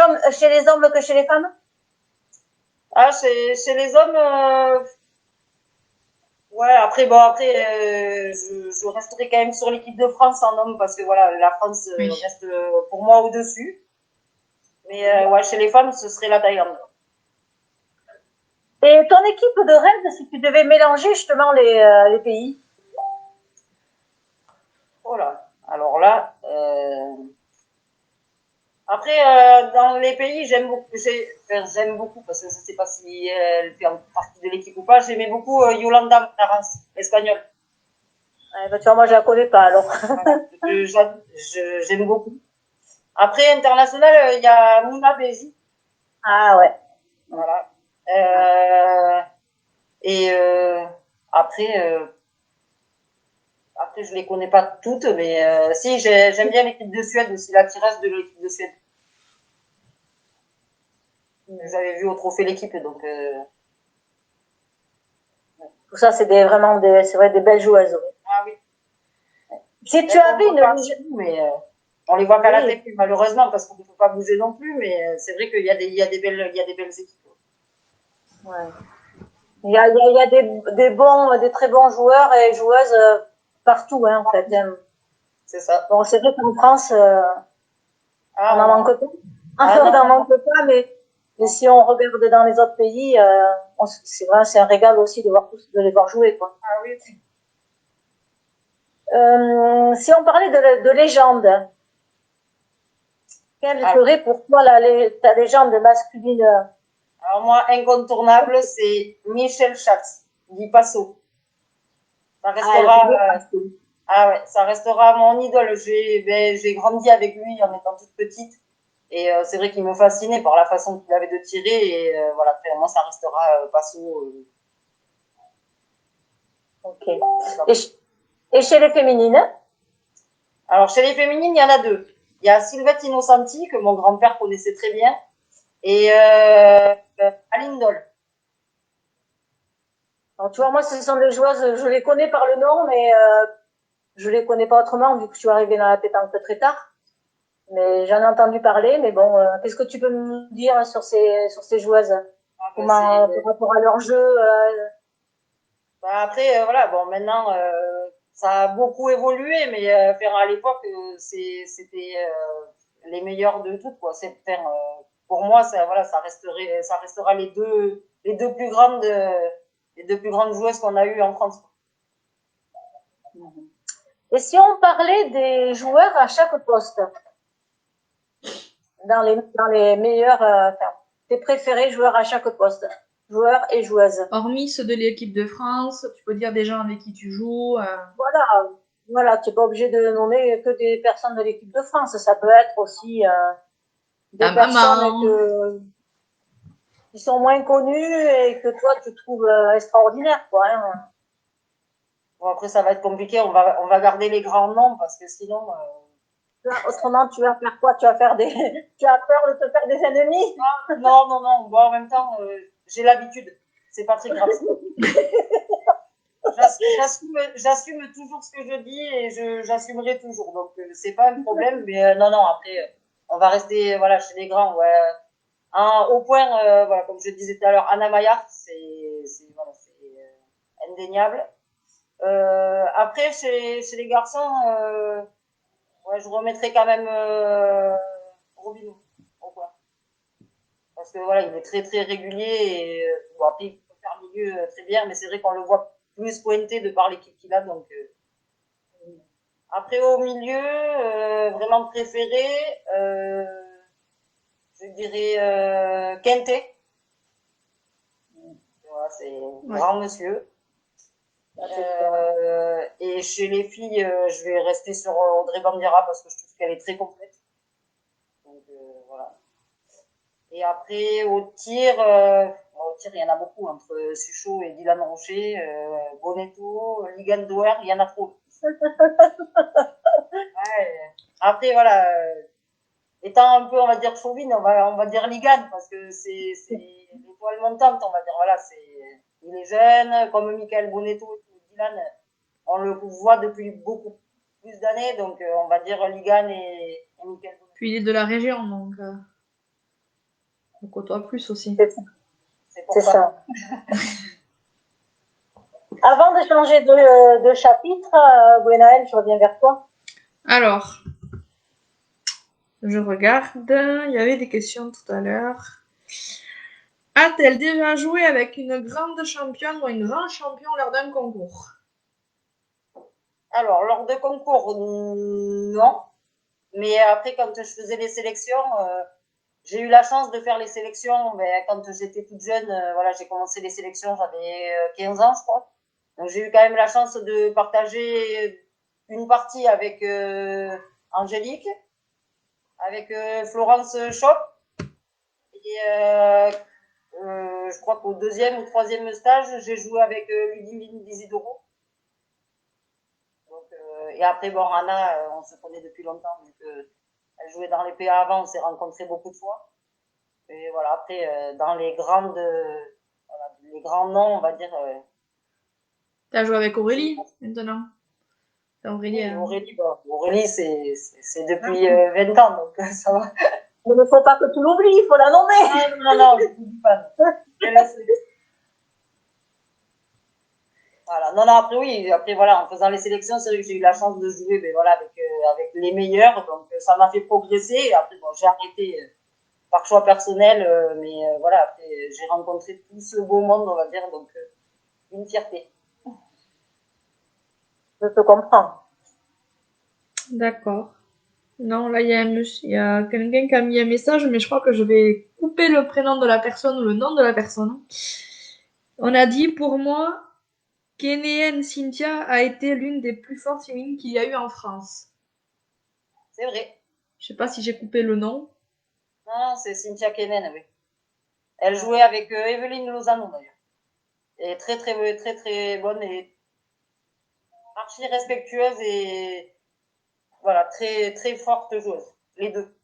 hommes que chez les femmes? Ah, chez les hommes, ouais, après, je resterai quand même sur l'équipe de France en homme parce que voilà, la France Oui. reste pour moi au-dessus. Mais ouais, chez les femmes, ce serait la Thaïlande. Et ton équipe de rêve, si tu devais mélanger justement les pays? Voilà. Alors là, après, dans les pays, j'aime beaucoup parce que je sais pas si elle fait partie de l'équipe ou pas. J'aimais beaucoup Yolanda Mataraz, espagnole. Bah, tu vois, moi je la connais pas alors. Voilà. J'aime beaucoup. Après, international, il y a Mouna Beji. Ah ouais. Voilà. Euh, et après, je les connais pas toutes, mais si, j'aime bien l'équipe de Suède aussi, la tirage de l'équipe de Suède. J'avais vu au trophée l'équipe, donc. Tout ça, c'est c'est vrai, des belles joueuses. Oui. Ah oui. Si tu avais une... Mais on les voit qu'à la Oui. télé, malheureusement, parce qu'on ne peut pas bouger non plus, mais c'est vrai qu'il y a des belles équipes. Ouais. Il y a des très bons joueurs et joueuses partout, hein, en fait. C'est ça. Bon, c'est vrai qu'en France, Ah, on n'en manque pas. Ah, On non. n'en manque pas, mais si on regarde dans les autres pays, c'est vrai, c'est un régal aussi de les voir jouer, quoi. Ah oui. Si on parlait de légende, quelle serait pour toi ta légende masculine? Alors moi, incontournable, c'est Michel Schatz, Di Passo. Ça restera, ouais, ça restera mon idole. J'ai grandi avec lui en étant toute petite. Et c'est vrai qu'il me fascinait par la façon qu'il avait de tirer. Et voilà, moi, ça restera Passo. Ok. Et chez les féminines? Alors, chez les féminines, il y en a deux. Il y a Sylvette Innocenti, que mon grand-père connaissait très bien, et Aline Doll. Alors, tu vois, moi, ce sont des joueuses, je les connais par le nom, mais je les connais pas autrement, vu que je suis arrivée dans la pétanque très tard. Mais j'en ai entendu parler, mais bon, qu'est-ce que tu peux me dire sur ces joueuses? Comment, par rapport à leur jeu? Après, voilà, bon, maintenant, ça a beaucoup évolué, mais à l'époque, c'était les meilleurs de toutes, quoi. Pour moi, voilà, ça restera les deux plus grandes, les deux plus grandes joueuses qu'on a eues en France. Et si on parlait des joueurs à chaque poste, dans les meilleurs, tes préférés joueurs à chaque poste, joueurs et joueuses. Hormis ceux de l'équipe de France, tu peux dire des gens avec qui tu joues. Voilà, Voilà, tu n'es pas obligé de nommer que des personnes de l'équipe de France. Ça peut être aussi des La personnes maman. qui sont moins connues et que toi, tu trouves extraordinaires, quoi. Hein. Bon, après, ça va être compliqué. On va garder les grands noms parce que sinon, Autrement, tu vas faire quoi? Tu vas faire des, tu as peur de te faire des ennemis? non, non, non. Bon, en même temps, j'ai l'habitude. C'est pas très grave. J'assume toujours ce que je dis et j'assumerai toujours. Donc, c'est pas un problème. Mais non, non, après, on va rester voilà, chez les grands. Ouais. Au point, voilà, comme je disais tout à l'heure, Anna Maillard, voilà, indéniable. Après, chez les garçons, ouais, je remettrai quand même Robinho au point. Parce que voilà, il est très très régulier et bon, après, il peut faire milieu très bien, mais c'est vrai qu'on le voit plus pointé de par l'équipe qu'il a. Donc, après, au milieu, vraiment préféré, je dirais Kente. Voilà, c'est Ouais. grand monsieur. Et chez les filles, je vais rester sur Audrey Bandiera parce que je trouve qu'elle est très complète. Donc voilà. Et après, au tir, il y en a beaucoup entre Suchot et Dylan Rocher, Bonetto, Ligan Douer, il y en a trop. Ouais. Après, voilà, étant un peu, on va dire, chauvine, on va dire Ligan parce que c'est l'étoile montante, on va dire. Voilà, il est jeune, comme Michael Bonetto et Dylan, on le voit depuis beaucoup plus d'années, donc on va dire Ligan et Michael Bonetto. Puis il est de la région, donc on côtoie plus aussi. C'est pour ça. Avant de changer de chapitre, Gwenaël, je reviens vers toi. Alors, je regarde. Il y avait des questions tout à l'heure. A-t-elle déjà joué avec une grande championne ou un grand champion lors d'un concours? Alors, lors de concours, non. Mais après, quand je faisais les sélections, j'ai eu la chance de faire les sélections. Ben, quand j'étais toute jeune, voilà, j'ai commencé les sélections, j'avais 15 ans, je crois. Donc, j'ai eu quand même la chance de partager une partie avec Angélique, avec Florence Schopp. Et je crois qu'au deuxième ou troisième stage, j'ai joué avec Ludivine Desidoro. Donc, et après, bon, Anna, on se connaît depuis longtemps, vu qu'elle jouait dans les PA avant, on s'est rencontrés beaucoup de fois. Et voilà, après, dans voilà, les grands noms, on va dire. T'as joué avec Aurélie maintenant? C'est Aurélie. Oui, Aurélie, bon, Aurélie, c'est depuis 20 ans, donc ça va. Il ne faut pas que tu l'oublies, il faut la nommer. Non, non, non, je ne dis pas. Voilà. Non, non, après, oui, après, voilà, en faisant les sélections, c'est vrai que j'ai eu la chance de jouer, mais voilà, avec les meilleurs, donc ça m'a fait progresser. Et après, bon, j'ai arrêté par choix personnel, mais voilà, après, j'ai rencontré tout ce beau monde, on va dire, donc une fierté. Je te comprends. D'accord. Non, là, il y a quelqu'un qui a mis un message, mais je crois que je vais couper le prénom de la personne ou le nom de la personne. On a dit, pour moi, Kénéenne Cynthia a été l'une des plus fortes féminines qu'il y a eu en France. C'est vrai. Je sais pas si j'ai coupé le nom. Non, c'est Cynthia Kenen, oui. Elle jouait avec Evelyne Lozano, d'ailleurs. Et très, très, très, très bonne et archi respectueuse et voilà, très, très forte joueuse. Les deux.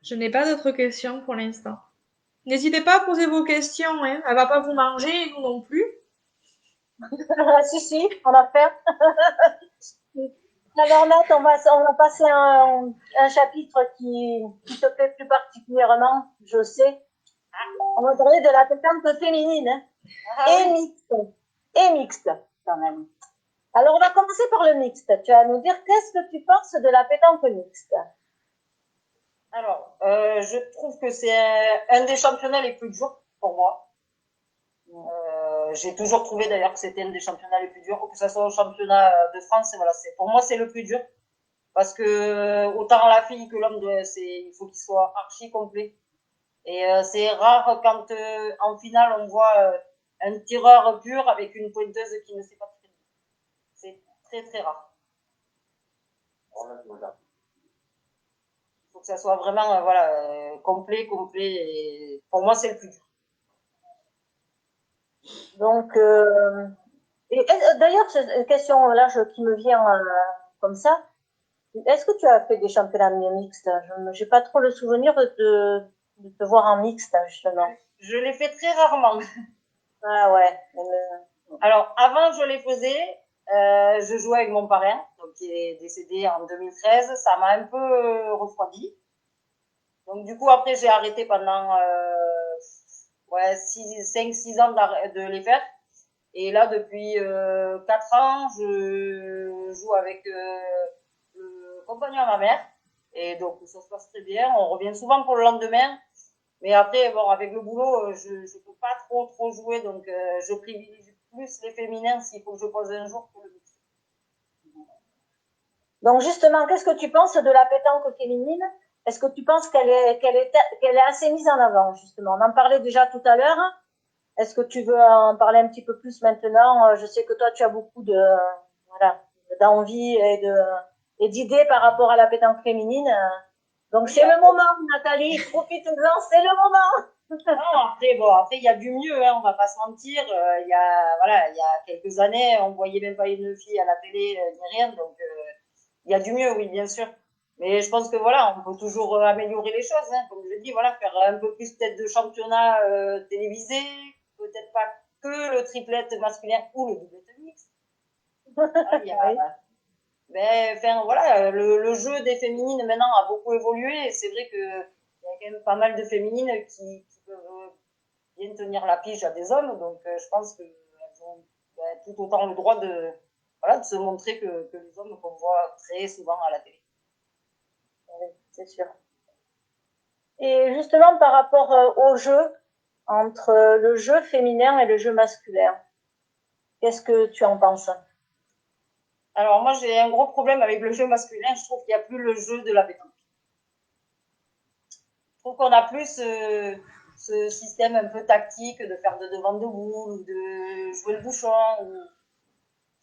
Je n'ai pas d'autres questions pour l'instant. N'hésitez pas à poser vos questions, hein. Elle va pas vous manger, et nous non plus. Si, on va faire. Alors Nat, on va passer un chapitre qui te plaît plus particulièrement, je sais. On va parler de la pétanque féminine, hein, et oui. mixte. Et mixte, quand même. Alors on va commencer par le mixte. Tu vas nous dire qu'est-ce que tu penses de la pétanque mixte? Alors, je trouve que c'est un des championnats les plus durs pour moi. J'ai toujours trouvé d'ailleurs que c'était un des championnats les plus durs, que ce soit au championnat de France. Voilà, pour moi c'est le plus dur parce que autant la fille que l'homme, il faut qu'il soit archi complet. Et c'est rare quand en finale on voit un tireur pur avec une pointeuse qui ne sait pas tirer. très très rare. Il faut que ça soit vraiment voilà, complet. Et pour moi, c'est le plus dur. Donc, d'ailleurs, c'est une question là qui me vient comme ça. Est-ce que tu as fait des championnats mixtes? Je n'ai pas trop le souvenir de te voir en mixte, justement. Je l'ai fait très rarement. Ah ouais. Alors, avant, je les faisais. Je jouais avec mon parrain, donc, qui est décédé en 2013. Ça m'a un peu refroidi. Donc, du coup, après, j'ai arrêté pendant 5-6 ans de les faire. Et là, depuis 4 ans, je joue avec le compagnon à ma mère. Et donc, ça se passe très bien. On revient souvent pour le lendemain. Mais après, bon, avec le boulot, je ne peux pas trop jouer. Donc, je privilégie plus les féminins s'il faut que je pose un jour que le mix. Donc, justement, qu'est-ce que tu penses de la pétanque féminine? Est-ce que tu penses qu'elle est assez mise en avant, justement? On en parlait déjà tout à l'heure. Est-ce que tu veux en parler un petit peu plus maintenant? Je sais que toi, tu as beaucoup d'envie et d'idées par rapport à la pétanque féminine. Donc, c'est le moment, Nathalie. Profite-en, c'est le moment. Non, après, il y a du mieux, hein, on va pas se mentir. Il y a quelques années, on voyait même pas une fille à la télé, ni rien. Donc, il y a du mieux, oui, bien sûr. Mais je pense que voilà, on peut toujours améliorer les choses, hein. Comme je dis, voilà, faire un peu plus peut-être de championnats télévisés, peut-être pas que le triplette masculin ou le doublette mixte. Il y a, mais enfin voilà, le jeu des féminines maintenant a beaucoup évolué et c'est vrai que il y a quand même pas mal de féminines qui peuvent bien tenir la pige à des hommes, donc je pense qu'elles ont tout autant le droit de voilà de se montrer que les hommes qu'on voit très souvent à la télé. Oui, c'est sûr. Et justement, par rapport au jeu, entre le jeu féminin et le jeu masculin, qu'est-ce que tu en penses? Alors moi j'ai un gros problème avec le jeu masculin, je trouve qu'il n'y a plus le jeu de la pétanque. Je trouve qu'on a plus ce système un peu tactique de faire de devant de boule ou de jouer le bouchon.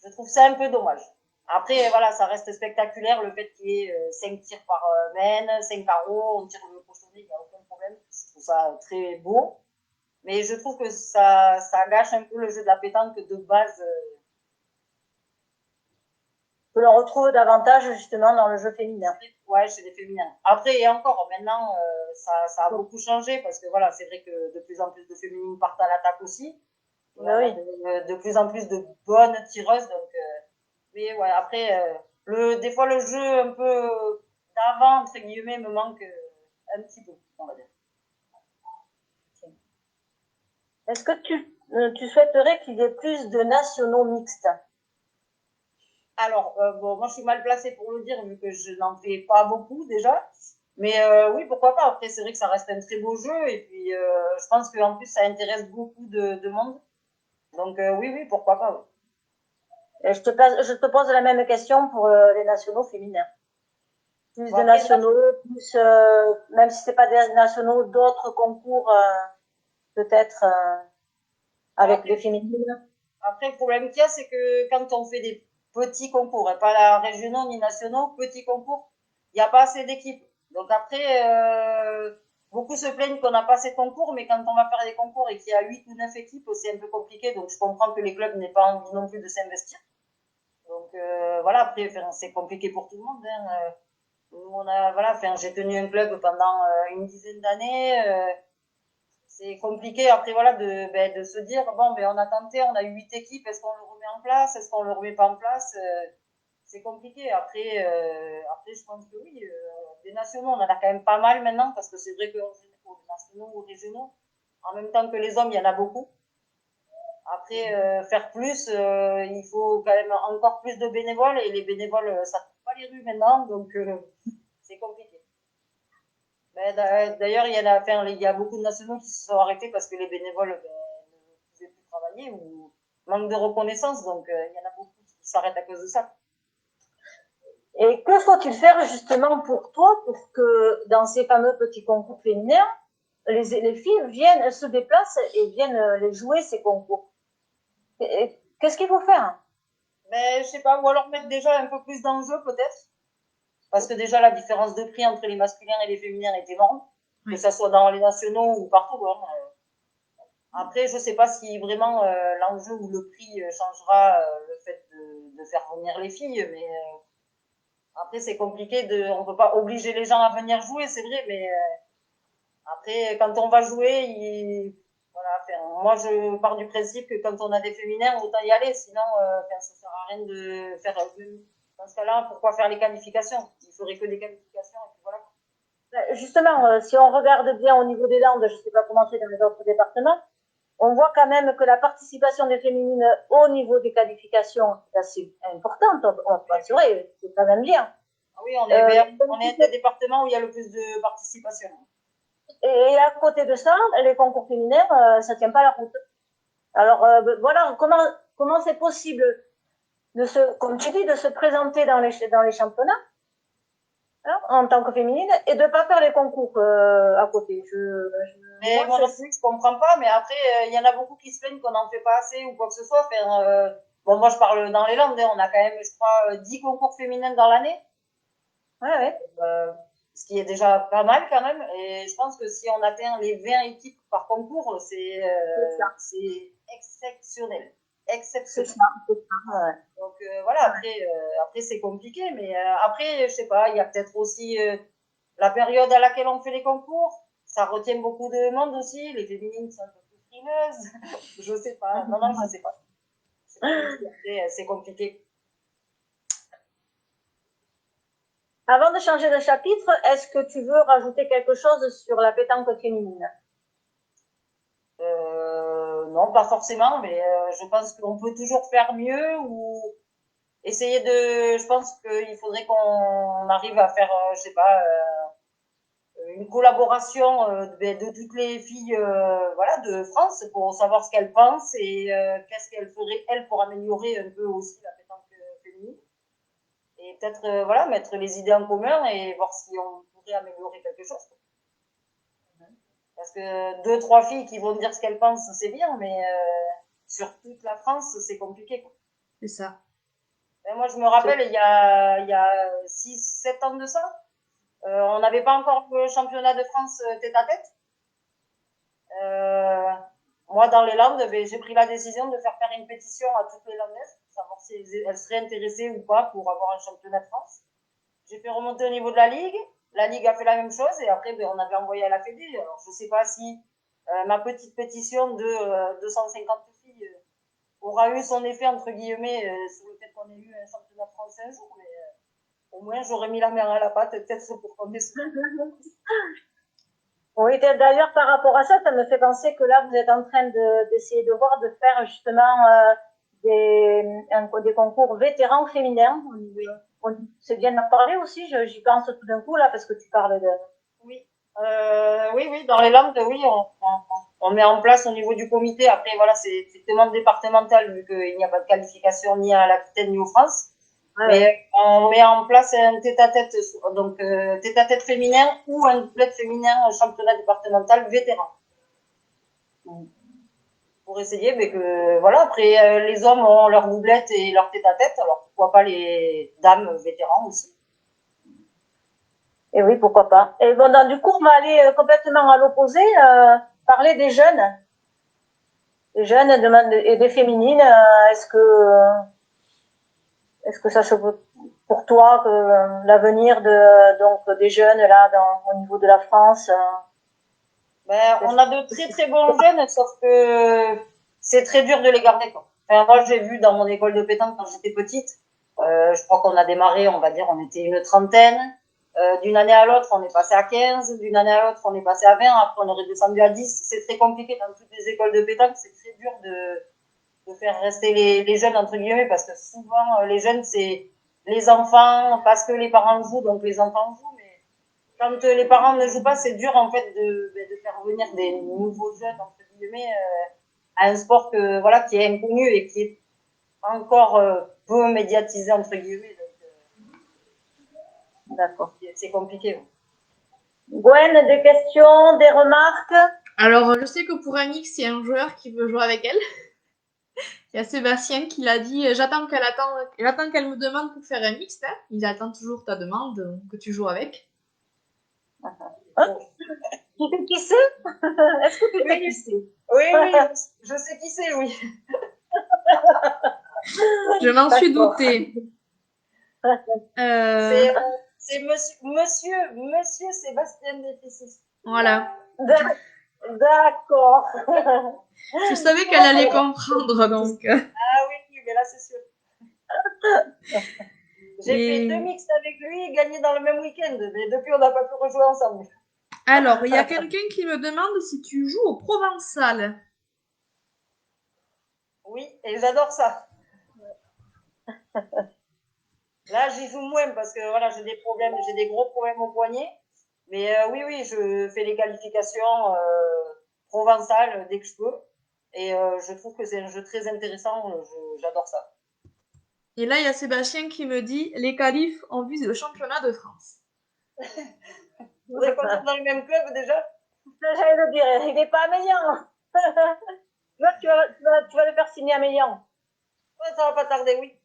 Je trouve ça un peu dommage. Après, voilà, ça reste spectaculaire le fait qu'il y ait 5 tirs par mène, 5 carreaux, on tire le cochonnet, il n'y a aucun problème. Je trouve ça très beau. Mais je trouve que ça gâche un peu le jeu de la pétanque de base. Que l'on retrouve davantage justement dans le jeu féminin. Ouais, chez les féminins. Après, et encore, maintenant, ça a beaucoup changé parce que voilà, c'est vrai que de plus en plus de féminines partent à l'attaque aussi. Oui. De plus en plus de bonnes tireuses. Donc, mais ouais, après, des fois, le jeu un peu d'avant, entre guillemets, me manque un petit peu, on va dire. Est-ce que tu souhaiterais qu'il y ait plus de nationaux mixtes? Alors, bon, moi, je suis mal placée pour le dire, vu que je n'en fais pas beaucoup déjà. Mais oui, pourquoi pas. Après, c'est vrai que ça reste un très beau jeu. Et puis, je pense qu'en plus, ça intéresse beaucoup de monde. Donc, oui, pourquoi pas. Oui. Et je te pose la même question pour les nationaux féminins. Plus de nationaux, plus, même si c'est pas des nationaux, d'autres concours, peut-être, avec les féminines. Après, le problème qu'il y a, c'est que quand on fait des petits concours, et pas la régionaux ni nationaux, petits concours, il n'y a pas assez d'équipes. Donc après, beaucoup se plaignent qu'on n'a pas assez de concours, mais quand on va faire des concours et qu'il y a 8 ou 9 équipes, c'est un peu compliqué. Donc je comprends que les clubs n'aient pas envie non plus de s'investir. Donc voilà, après, c'est compliqué pour tout le monde. Hein. J'ai tenu un club pendant une dizaine d'années. C'est compliqué après voilà de se dire bon ben on a tenté, on a eu 8 équipes, est-ce qu'on le remet en place, est-ce qu'on le remet pas en place, c'est compliqué. Après je pense que oui, des nationaux on en a quand même pas mal maintenant parce que c'est vrai que nationaux ou régionaux en même temps que les hommes il y en a beaucoup. Après faire plus, il faut quand même encore plus de bénévoles et les bénévoles ça trouve pas les rues maintenant donc c'est compliqué. D'ailleurs, il y a beaucoup de nationaux qui se sont arrêtés parce que les bénévoles ne pouvaient plus travailler ou manque de reconnaissance. Donc, il y en a beaucoup qui s'arrêtent à cause de ça. Et que faut-il faire justement pour toi pour que dans ces fameux petits concours féminins, les filles viennent, se déplacent et viennent les jouer ces concours? Qu'est-ce qu'il faut faire? Mais je sais pas, ou alors mettre déjà un peu plus d'enjeu peut-être. Parce que déjà la différence de prix entre les masculins et les féminins est énorme. Oui. Que ça soit dans les nationaux ou partout. Hein. Après, je sais pas si vraiment l'enjeu ou le prix changera le fait de faire venir les filles, mais après c'est compliqué on peut pas obliger les gens à venir jouer, c'est vrai, mais après quand on va jouer, voilà, moi je pars du principe que quand on a des féminins, autant y aller, sinon ça sert à rien de faire. Dans ce cas-là, pourquoi faire les qualifications? Il faudrait que des qualifications et puis voilà. Justement, si on regarde bien au niveau des Landes, je ne sais pas comment c'est dans les autres départements, on voit quand même que la participation des féminines au niveau des qualifications est assez importante. C'est vrai, c'est quand même bien. Ah oui, on est un des départements où il y a le plus de participation. Et à côté de ça, les concours féminins, ça ne tient pas la route. Alors voilà, comment c'est possible comme tu dis, de se présenter dans les championnats hein, en tant que féminine et de ne pas faire les concours à côté. Mais moi non plus, je comprends pas, mais après, il y en a beaucoup qui se plaignent qu'on n'en fait pas assez ou quoi que ce soit. Enfin, bon, moi, je parle dans les Landes, hein, on a quand même, je crois, 10 concours féminins dans l'année. Ouais, ouais. Ce qui est déjà pas mal quand même. Et je pense que si on atteint les 20 équipes par concours, c'est exceptionnel. Exceptionnel. C'est ça, ouais. Donc voilà, après c'est compliqué, mais après, je sais pas, il y a peut-être aussi la période à laquelle on fait les concours. Ça retient beaucoup de monde aussi. Les féminines sont un peu plus frileuses. Je sais pas. Non, non, je sais pas. C'est compliqué. Avant de changer de chapitre, est-ce que tu veux rajouter quelque chose sur la pétanque féminine? Non, pas forcément, mais je pense qu'on peut toujours faire mieux ou essayer de. Je pense qu'il faudrait qu'on arrive à faire, je sais pas, une collaboration de toutes les filles voilà, de France pour savoir ce qu'elles pensent et qu'est-ce qu'elles feraient, elles, pour améliorer un peu aussi la pétanque féminine. Et peut-être voilà, mettre les idées en commun et voir si on pourrait améliorer quelque chose. Parce que deux, trois filles qui vont dire ce qu'elles pensent, c'est bien, mais sur toute la France, c'est compliqué. Quoi. C'est ça. Et moi, je me rappelle, il y a 6, 7 ans de ça, on n'avait pas encore le championnat de France tête à tête. Moi, dans les Landes, j'ai pris la décision de faire une pétition à toutes les Landaises, pour savoir si elles seraient intéressées ou pas pour avoir un championnat de France. J'ai fait remonter au niveau de la Ligue. La Ligue a fait la même chose et après, on avait envoyé à la Fédé. Alors, je ne sais pas si ma petite pétition de 250 filles aura eu son effet, entre guillemets, sur le fait qu'on ait eu un championnat de France un jour, mais au moins, j'aurais mis la main à la pâte, peut-être pour qu'on ait Oui, d'ailleurs, par rapport à ça, ça me fait penser que là, vous êtes en train d'essayer de voir, de faire justement des concours vétérans féminins. C'est bien d'en parler aussi, j'y pense tout d'un coup, là, parce que tu parles de... Oui, oui, dans les Landes, oui, on met en place au niveau du comité. Après, voilà, c'est demande départementale, vu qu'il n'y a pas de qualification ni à l'Aquitaine ni aux France. Mais on met en place un tête-à-tête, donc tête-à-tête féminin ou un doublette féminin championnat départemental vétéran. Pour essayer, mais que voilà, après les hommes ont leur doublette et leur tête-à-tête, alors pourquoi pas les dames vétérans aussi. Et oui, pourquoi pas. Et bon, du coup, on va aller complètement à l'opposé, parler des jeunes. Les jeunes et des féminines. Est-ce que ça se peut pour toi que l'avenir des jeunes là au niveau de la France On a de très très bons jeunes, sauf que c'est très dur de les garder. Quoi. Enfin, moi, j'ai vu dans mon école de pétanque quand j'étais petite. Je crois qu'on a démarré, on va dire, on était une trentaine. D'une année à l'autre, on est passé à 15. D'une année à l'autre, on est passé à 20. Après, on est redescendu à 10. C'est très compliqué dans toutes les écoles de pétanque. C'est très dur de faire rester les jeunes, entre guillemets, parce que souvent, les jeunes, c'est les enfants, parce que les parents jouent, donc les enfants jouent. Mais quand les parents ne jouent pas, c'est dur, en fait, de faire venir des nouveaux jeunes, entre guillemets, à un sport voilà, qui est inconnu et qui est encore peu médiatisé, entre guillemets. D'accord. C'est compliqué. Gwen, des questions, des remarques? Alors, je sais que pour Annick, c'est un joueur qui veut jouer avec elle. Il y a Sébastien qui l'a dit, j'attends qu'elle me demande pour faire un mixte, hein. Il attend toujours ta demande que tu joues avec. Tu sais qui c'est? Est-ce que tu sais qui c'est? Oui, je sais qui c'est, oui. Je m'en suis D'accord. doutée. C'est monsieur Sébastien Déficis. Voilà. D'accord. Je savais qu'elle allait comprendre, donc. Ah oui, mais là, c'est sûr. J'ai fait Et 2 mixtes avec lui et gagné dans le même week-end. Mais depuis, on n'a pas pu rejouer ensemble. alors, il y a quelqu'un qui me demande si tu joues au provençal. Oui, et j'adore ça. Là, j'y joue moins parce que voilà, j'ai des gros problèmes au poignet. Mais oui, je fais les qualifications provençales dès que je peux. Et je trouve que c'est un jeu très intéressant. J'adore ça. Et là, il y a Sébastien qui me dit les qualifs en vue le championnat de France. Vous êtes content dans le même club déjà? J'allais le dire, il n'est pas à Mélian. Là, tu vas le faire signer à Mélian. Ouais, ça va pas tarder, oui.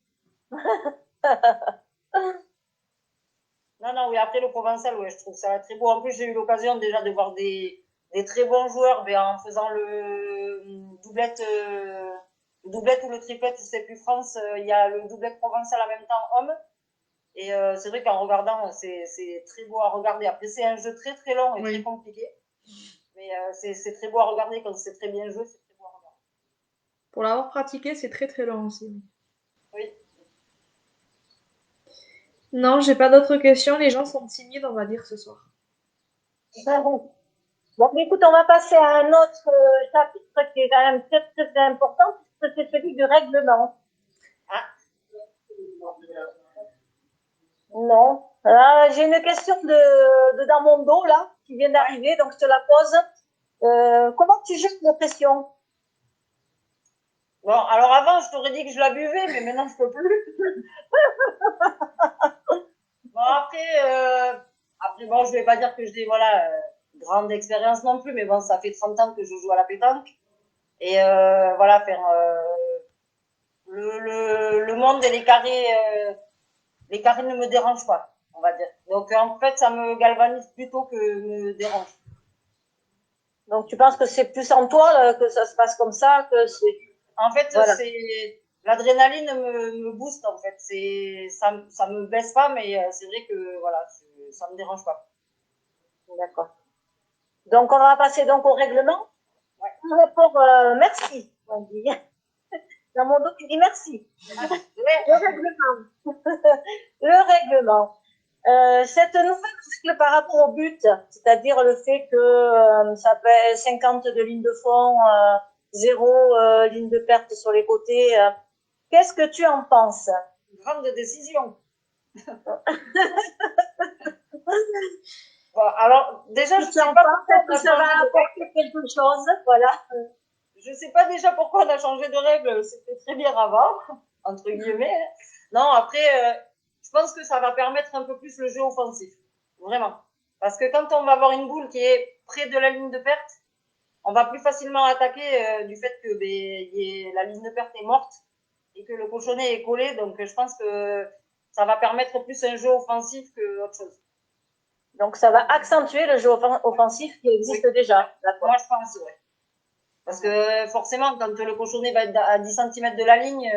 Non, oui, après le provençal, ouais, je trouve ça très beau. En plus, j'ai eu l'occasion déjà de voir des très bons joueurs en faisant le doublette ou le triplette, je sais plus France, il y a le doublette provençal en même temps homme. Et c'est vrai qu'en regardant, c'est très beau à regarder. Après, c'est un jeu très très long et très compliqué. Mais c'est très beau à regarder quand c'est très bien joué, c'est très beau à regarder. Pour l'avoir pratiqué, c'est très très long aussi. Oui. Non, j'ai pas d'autres questions. Les gens sont timides, on va dire, ce soir. Bon, écoute, on va passer à un autre chapitre qui est quand même très très important, puisque c'est celui du règlement. Ah. Non. Là, j'ai une question de dans mon dos, là, qui vient d'arriver, donc je te la pose. Comment tu gères la pression? Bon, alors avant, je t'aurais dit que je la buvais, mais maintenant, je peux plus. Bon, après, bon, je vais pas dire que j'ai, voilà, grande expérience non plus, mais bon, ça fait 30 ans que je joue à la pétanque. Et voilà, faire le monde et les carrés ne me dérangent pas, on va dire. Donc, en fait, ça me galvanise plutôt que me dérange. Donc tu penses que c'est plus en toi là, que ça se passe comme ça, que c'est... En fait, Voilà. l'adrénaline me booste, en fait. Ça me baisse pas, mais c'est vrai que, voilà, ça me dérange pas. D'accord. Donc on va passer donc au règlement. Ouais. Pour rapport, merci, on dit. Dans mon dos, tu dis merci. Ouais. Le règlement. Le règlement. Cette nouvelle règle par rapport au but, c'est-à-dire le fait que ça fait 50 de ligne de fond, 0 ligne de perte sur les côtés, qu'est-ce que tu en penses? Grande décision. Bon, alors, déjà, je sais pas pourquoi on a ça va changé de apporter règle. quelque chose, voilà. Je sais pas déjà pourquoi on a changé de règle. C'était très bien avant, entre guillemets. Non, après, je pense que ça va permettre un peu plus le jeu offensif. Vraiment. Parce que quand on va avoir une boule qui est près de la ligne de perte, on va plus facilement attaquer du fait que la ligne de perte est morte et que le cochonnet est collé. Donc, je pense que ça va permettre plus un jeu offensif que autre chose. Donc ça va accentuer le jeu offensif qui existe déjà. Moi, je pense, ouais. Parce que forcément, quand le cochonnet va être à 10 cm de la ligne,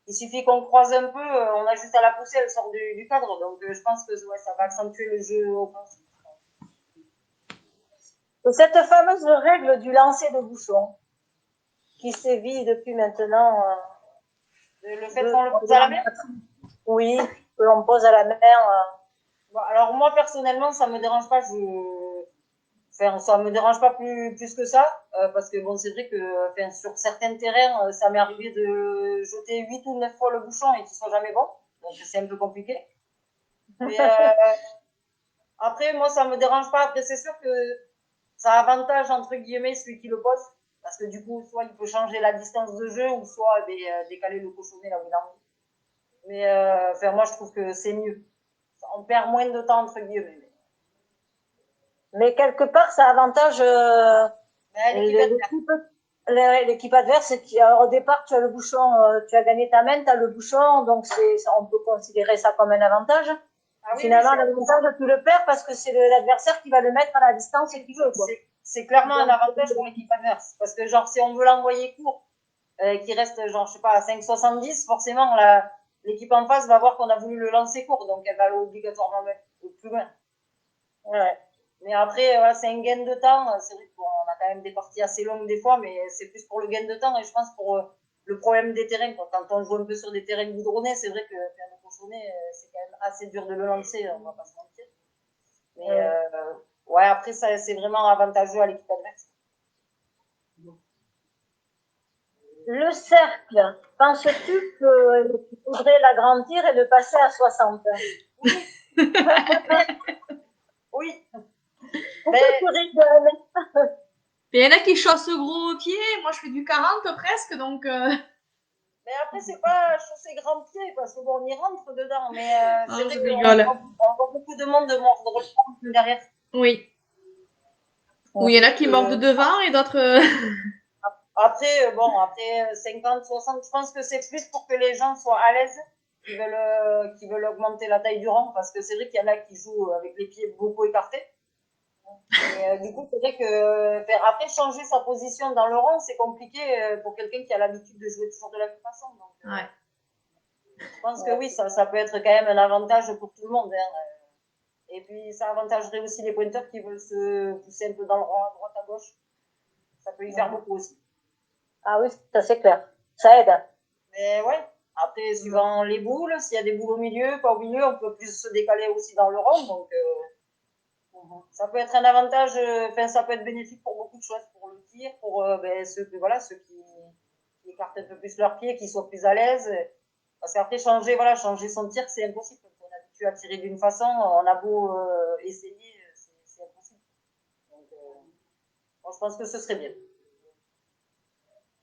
il suffit qu'on croise un peu, on a juste à la pousser, elle sort du cadre. Donc je pense que ouais, ça va accentuer le jeu offensif. Et cette fameuse règle du lancer de bouchon, qui sévit depuis maintenant... Le fait qu'on le pose à la mer. Oui, que l'on pose à la mer. Bon, alors moi, personnellement, ça me dérange pas. Enfin, ça me dérange pas plus que ça, parce que bon, c'est vrai que enfin, sur certains terrains, ça m'est arrivé de jeter 8 ou 9 fois le bouchon et qu'il soit jamais bon. Donc c'est un peu compliqué. Mais après, moi, ça me dérange pas. Après, c'est sûr que ça avantage, entre guillemets, celui qui le pose. Parce que du coup, soit il peut changer la distance de jeu, ou soit décaler le cochonnet là où il a envie. Mais enfin, moi, je trouve que c'est mieux. On perd moins de temps, entre guillemets. Mais quelque part, ça avantage l'équipe adverse. l'équipe adverse, au départ, tu as le bouchon, tu as gagné ta main, tu as le bouchon, donc on peut considérer ça comme un avantage. Finalement, l'avantage, tu le perds parce que c'est l'adversaire qui va le mettre à la distance et qui veut, quoi. C'est clairement un avantage pour l'équipe adverse. Parce que, genre, si on veut l'envoyer court, qui reste, genre, je sais pas, à 5,70, forcément, l'équipe en face va voir qu'on a voulu le lancer court, donc elle va obligatoirement mettre plus loin. Ouais. Mais après, voilà, c'est un gain de temps. C'est vrai qu'on a quand même des parties assez longues des fois, mais c'est plus pour le gain de temps et je pense pour le problème des terrains. Quand on joue un peu sur des terrains goudronnés, c'est vrai que faire le cochonnet, c'est quand même assez dur de le lancer, on va pas se mentir. Mais ouais, après, ça, c'est vraiment avantageux à l'équipe adverse. Le cercle, penses-tu qu'il faudrait l'agrandir et le passer à 60? Oui. Oui. Pourquoi tu rigoles? Il y en a qui chaussent gros au pied, moi je fais du 40 presque, donc... Mais après, c'est pas chausser grands pieds, parce que bon, on y rentre dedans, mais c'est vrai qu'on voit beaucoup de monde de mordre le front derrière. Oui. Ou il y en a qui mordent devant et d'autres... Après, bon, après 50, 60, je pense que c'est plus pour que les gens soient à l'aise, qui veulent augmenter la taille du rang, parce que c'est vrai qu'il y en a qui jouent avec les pieds beaucoup écartés. Et du coup, c'est vrai que après changer sa position dans le rang, c'est compliqué pour quelqu'un qui a l'habitude de jouer toujours de la même façon. Donc, ouais. Je pense que oui, ça peut être quand même un avantage pour tout le monde. Hein. Et puis, ça avantagerait aussi les pointeurs qui veulent se pousser un peu dans le rang à droite, à gauche. Ça peut y faire beaucoup aussi. Ah oui, ça c'est clair. Ça aide. Mais ouais. Après, suivant les boules, s'il y a des boules au milieu, pas au milieu, on peut plus se décaler aussi dans le rond. Donc, ça peut être un avantage, ça peut être bénéfique pour beaucoup de choses, pour le tir, pour ceux qui écartent un peu plus leurs pieds, qui soient plus à l'aise. Parce qu'après, changer son tir, c'est impossible. Quand on est habitué à tirer d'une façon, on a beau essayer, c'est impossible. Donc, moi, je pense que ce serait bien.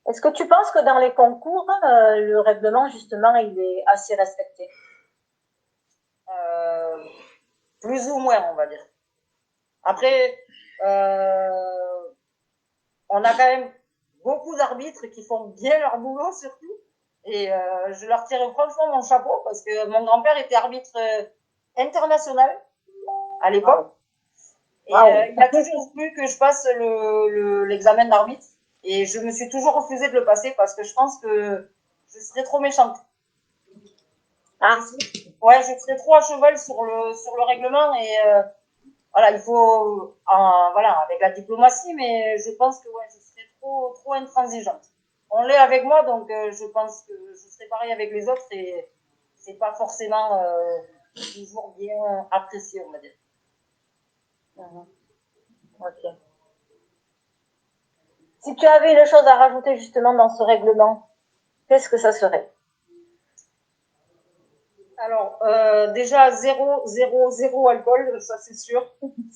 Est-ce que tu penses que dans les concours, le règlement, justement, il est assez respecté? Plus ou moins, on va dire. Après, on a quand même beaucoup d'arbitres qui font bien leur boulot, surtout. Et je leur tire franchement mon chapeau parce que mon grand-père était arbitre international à l'époque. Et il a toujours voulu que je passe l'examen d'arbitre. Et je me suis toujours refusée de le passer parce que je pense que je serais trop méchante. Ah. Ouais, je serais trop à cheval sur le règlement et voilà, il faut avec la diplomatie, mais je pense que ouais, je serais trop intransigeante. On l'est avec moi, donc je pense que je serai pareil avec les autres et c'est pas forcément toujours bien apprécié, on va dire. Ok. Si tu avais une chose à rajouter justement dans ce règlement, qu'est-ce que ça serait? Alors, déjà, zéro alcool, ça c'est sûr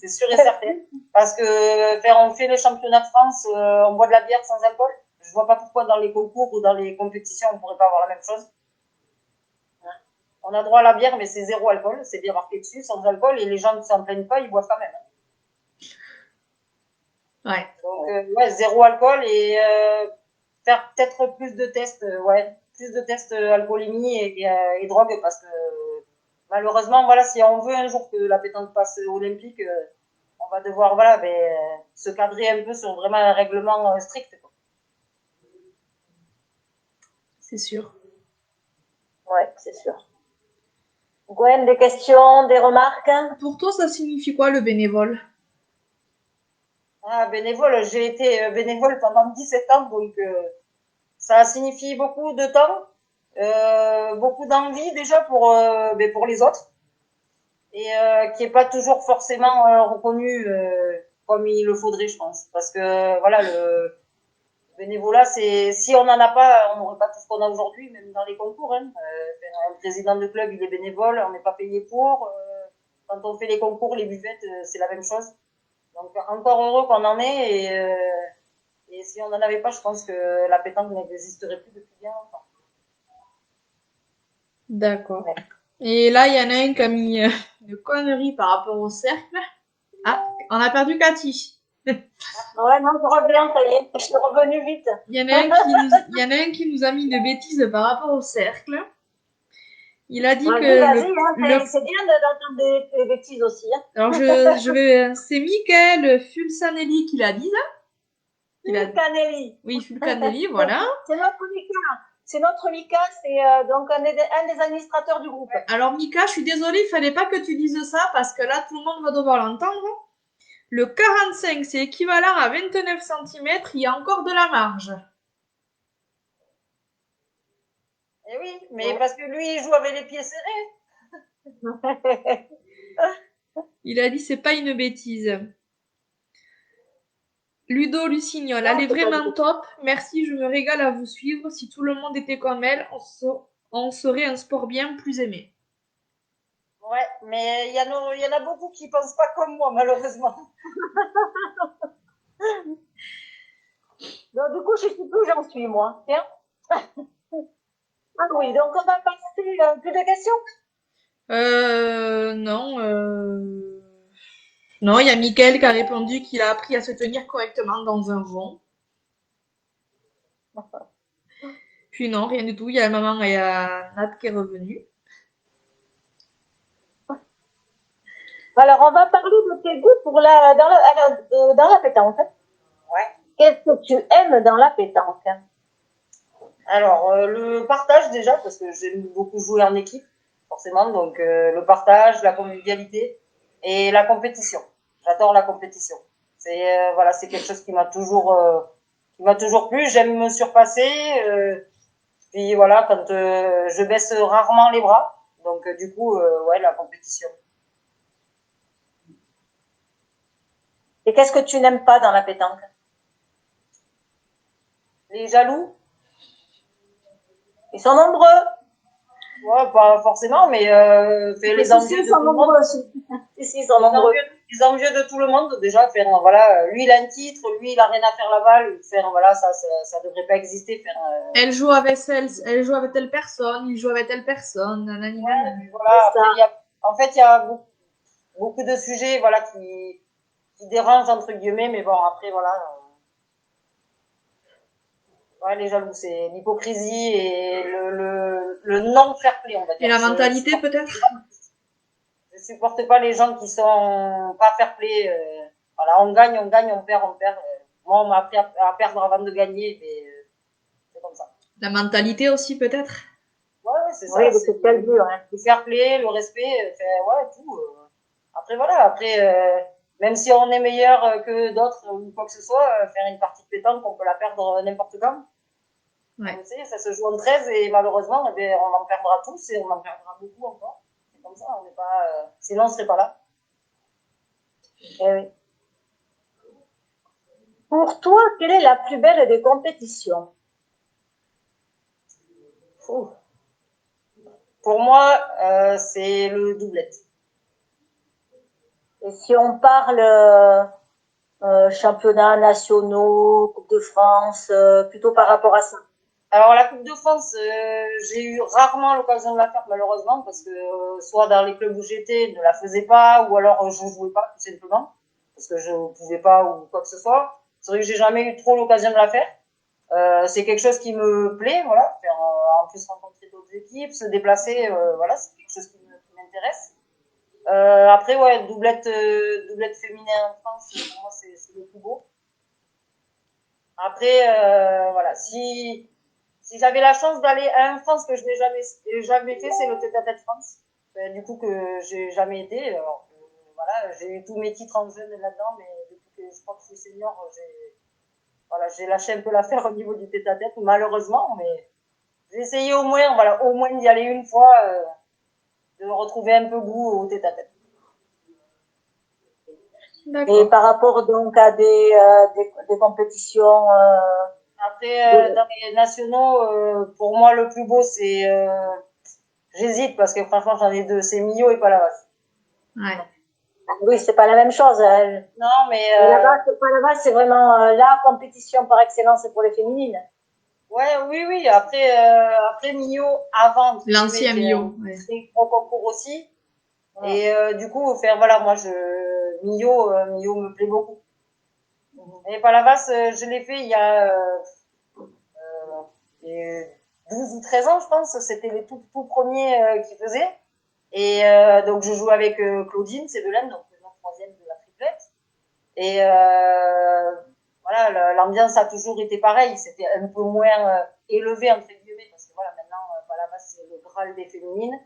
et certain. Parce que on fait les championnats de France, on boit de la bière sans alcool. Je vois pas pourquoi dans les concours ou dans les compétitions, on pourrait pas avoir la même chose. On a droit à la bière, mais c'est zéro alcool, c'est bien marqué dessus, sans alcool, et les gens ne s'en plaignent pas, ils boivent quand même. Ouais. Donc, zéro alcool et faire peut-être plus de tests, plus de tests alcoolémie et drogue, parce que malheureusement, voilà, si on veut un jour que la pétanque passe olympique, on va devoir, se cadrer un peu sur vraiment un règlement strict, quoi. C'est sûr. Ouais, c'est sûr. Gwen, des questions, des remarques? Pour toi, ça signifie quoi le bénévole? Ah, bénévole, j'ai été bénévole pendant 17 ans, donc ça signifie beaucoup de temps, beaucoup d'envie déjà pour les autres, et qui est pas toujours forcément reconnu comme il le faudrait, je pense. Parce que voilà, le bénévolat, c'est si on n'en a pas, on n'aurait pas tout ce qu'on a aujourd'hui, même dans les concours. Hein. Un président de club, il est bénévole, on n'est pas payé pour. Quand on fait les concours, les buvettes, c'est la même chose. Donc encore heureux qu'on en ait et si on n'en avait pas, je pense que la pétanque n'existerait plus depuis bien longtemps. D'accord. Ouais. Et là, il y en a un qui a mis une connerie par rapport au cercle. Ah, on a perdu Cathy. Ouais, non, je reviens, ça y est. Je suis revenue vite. Il y en a un qui nous a mis une bêtise par rapport au cercle. Il a dit Vas-y, que vas-y, hein, c'est bien d'entendre des bêtises aussi. Hein. alors c'est Michael Fulsanelli qui l'a dit, là. Fulcanelli. Oui, Fulcanelli, voilà. C'est notre Mika. C'est notre Mika, c'est donc un des administrateurs du groupe. Alors, Mika, je suis désolée, il fallait pas que tu dises ça parce que là, tout le monde va devoir l'entendre. Le 45, c'est équivalent à 29 centimètres. Il y a encore de la marge. Et oui, mais parce que lui, il joue avec les pieds serrés. Il a dit c'est pas une bêtise. Ludo Lucignol, elle est vraiment top. Merci, je me régale à vous suivre. Si tout le monde était comme elle, on serait un sport bien plus aimé. Ouais, mais il y en a beaucoup qui pensent pas comme moi, malheureusement. Donc, du coup, je sais plus où j'en suis, moi. Tiens. Ah oui, donc on va passer plus de questions. Non. Non, il y a Mickaël qui a répondu qu'il a appris à se tenir correctement dans un rond. Puis non, rien du tout. Il y a la maman et il y a Nat qui est revenue. Alors, on va parler de tes goûts pour dans la pétanque. Ouais. Qu'est-ce que tu aimes dans la pétanque? Alors, le partage déjà, parce que j'aime beaucoup jouer en équipe, forcément. Donc, le partage, la convivialité et la compétition. J'adore la compétition. Voilà, c'est quelque chose qui m'a toujours plu. J'aime me surpasser. Puis voilà, quand je baisse rarement les bras. Donc, du coup, ouais, la compétition. Et qu'est-ce que tu n'aimes pas dans la pétanque? Les jaloux, Ils sont nombreux. ouais, pas forcément, mais les envieux de sont tout le monde. nombreux. Ici, ils sont nombreux. Les envieux de tout le monde, déjà, faire, voilà, lui, il a un titre, lui, il a rien à faire là-bas, faire, voilà, ça devrait pas exister, faire, Elle joue avec elle joue avec telle personne, il joue avec telle personne. Nanani, ouais, nanana. puis voilà, après, en fait, il y a beaucoup de sujets, voilà, qui dérangent, entre guillemets, mais bon, après, voilà, ouais, les jaloux, c'est l'hypocrisie et le non-fair play, on va dire. Et la mentalité peut-être? Je supporte pas les gens qui sont pas fair play. Voilà, on gagne, on perd, on perd. Moi, on m'a appris à perdre avant de gagner, mais c'est comme ça. La mentalité aussi peut-être? Ouais, c'est ça. Oui, c'est quel but, hein. Le fair play, le respect, ouais, tout. Après, voilà, même si on est meilleur que d'autres ou quoi que ce soit, faire une partie de pétanque, on peut la perdre n'importe quand. Ouais. Tu sais, ça se joue en 13 et malheureusement, on en perdra tous et on en perdra beaucoup encore. C'est comme ça, on n'est pas, sinon on serait pas là. Eh oui. Pour toi, quelle est la plus belle des compétitions? Ouh. Pour moi, c'est le doublette. Et si on parle championnats nationaux, Coupe de France, plutôt par rapport à ça? Alors la Coupe de France, j'ai eu rarement l'occasion de la faire malheureusement parce que soit dans les clubs où j'étais, ne la faisais pas ou alors je jouais pas tout simplement parce que je pouvais pas ou quoi que ce soit. C'est vrai que j'ai jamais eu trop l'occasion de la faire. C'est quelque chose qui me plaît, voilà, faire en plus rencontrer d'autres équipes, se déplacer, voilà, c'est quelque chose qui m'intéresse. Après ouais, doublette féminin en France, pour moi c'est le plus beau. Après voilà, si j'avais la chance d'aller à un France que je n'ai jamais fait, c'est le tête-à-tête France. Du coup que j'ai jamais été. Alors, voilà, j'ai eu tous mes titres en jeune là-dedans, mais depuis que je crois que je suis senior, j'ai lâché un peu l'affaire au niveau du tête-à-tête, malheureusement, mais j'ai essayé au moins d'y aller une fois, de retrouver un peu goût au tête-à-tête. Et par rapport donc à des compétitions. Après, dans les nationaux, pour moi, le plus beau, j'hésite parce que franchement, j'en ai deux, c'est Millau et Palavas. Ouais. Oui, c'est pas la même chose. Non, mais Là-bas, c'est vraiment la compétition par excellence pour les féminines. ouais, oui. Après Millau, avant, L'ancien Millau. C'est un gros concours aussi. Ouais. Et du coup, voilà, moi, Millau me plaît beaucoup. Et Palavas, je l'ai fait il y a 12 ou 13 ans, je pense. C'était les tout premiers qui faisaient. Et donc, je joue avec Claudine Sebelen, donc notre troisième de la triplette. Et voilà, l'ambiance a toujours été pareille. C'était un peu moins élevé, entre guillemets, parce que voilà, maintenant, Palavas, c'est le Graal des féminines.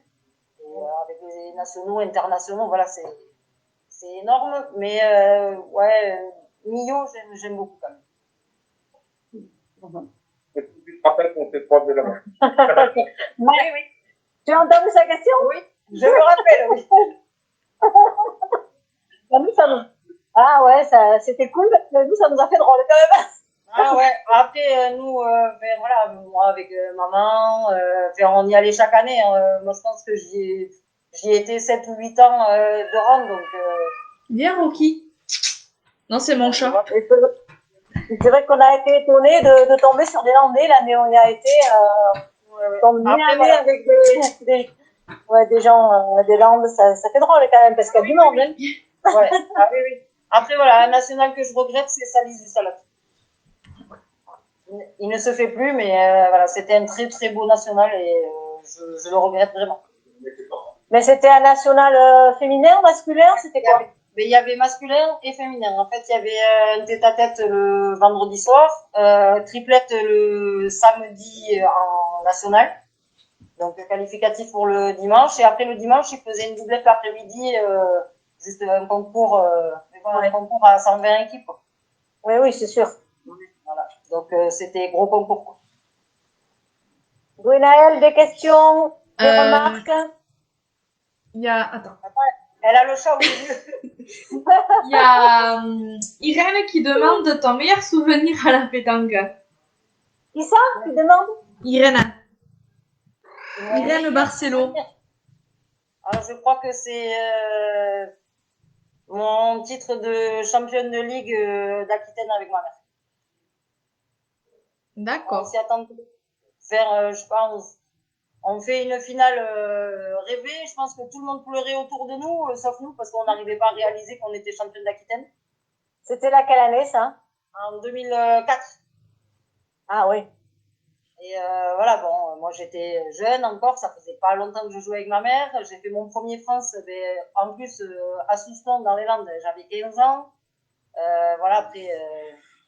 Et avec les nationaux, internationaux, voilà, c'est énorme. Mais ouais, Millau, j'aime beaucoup quand même. Et tu te rappelles qu'on s'est croisés là-bas. Oui, oui. Tu as entendu sa question? Oui, je me rappelle, oui. Nous, ah ouais, c'était cool, mais nous, ça nous a fait drôle quand même. Ah ouais, après, nous, ben, voilà, moi, avec maman, on y allait chaque année. Moi, je pense que j'y étais 7 ou 8 ans de rang, donc... Viens, Rocky. Non, c'est mon chat. C'est vrai qu'on a été étonnés de tomber sur des Landais l'année où on y a été. Après, voilà. Avec des gens des Landes, ça fait drôle quand même, parce qu'il y a du monde. Hein. Ouais. Ah, oui, oui. Après, voilà, un national que je regrette, c'est Salis du Salat. Il ne se fait plus, mais voilà, c'était un très très beau national et je le regrette vraiment. Mais c'était un national féminin ou masculin? C'était quoi? Mais il y avait masculin et féminin. En fait, il y avait un tête-à-tête le vendredi soir, triplette le samedi en national, donc qualificatif pour le dimanche. Et après le dimanche, ils faisaient une doublette l'après-midi, juste un concours, un concours à 120 équipes. Quoi. Oui, oui, c'est sûr. Voilà. Donc c'était gros concours. Gwenaëlle, des questions, des remarques? Il y a... Attends. Elle a le chat au milieu. Il y a Irène qui demande ton meilleur souvenir à la pétanque. Qui ça? Qui demande? Irène. Irène Barcelo. Alors je crois que c'est mon titre de championne de ligue d'Aquitaine avec ma mère. D'accord. On s'y attend faire, je pense, on fait une finale rêvée. Je pense que tout le monde pleurait autour de nous, sauf nous, parce qu'on n'arrivait pas à réaliser qu'on était championne d'Aquitaine. C'était là quelle année, ça? En 2004. Ah oui. Et voilà, bon, moi j'étais jeune encore, ça faisait pas longtemps que je jouais avec ma mère. J'ai fait mon premier France, en plus à Souston dans les Landes, j'avais 15 ans. Voilà, après,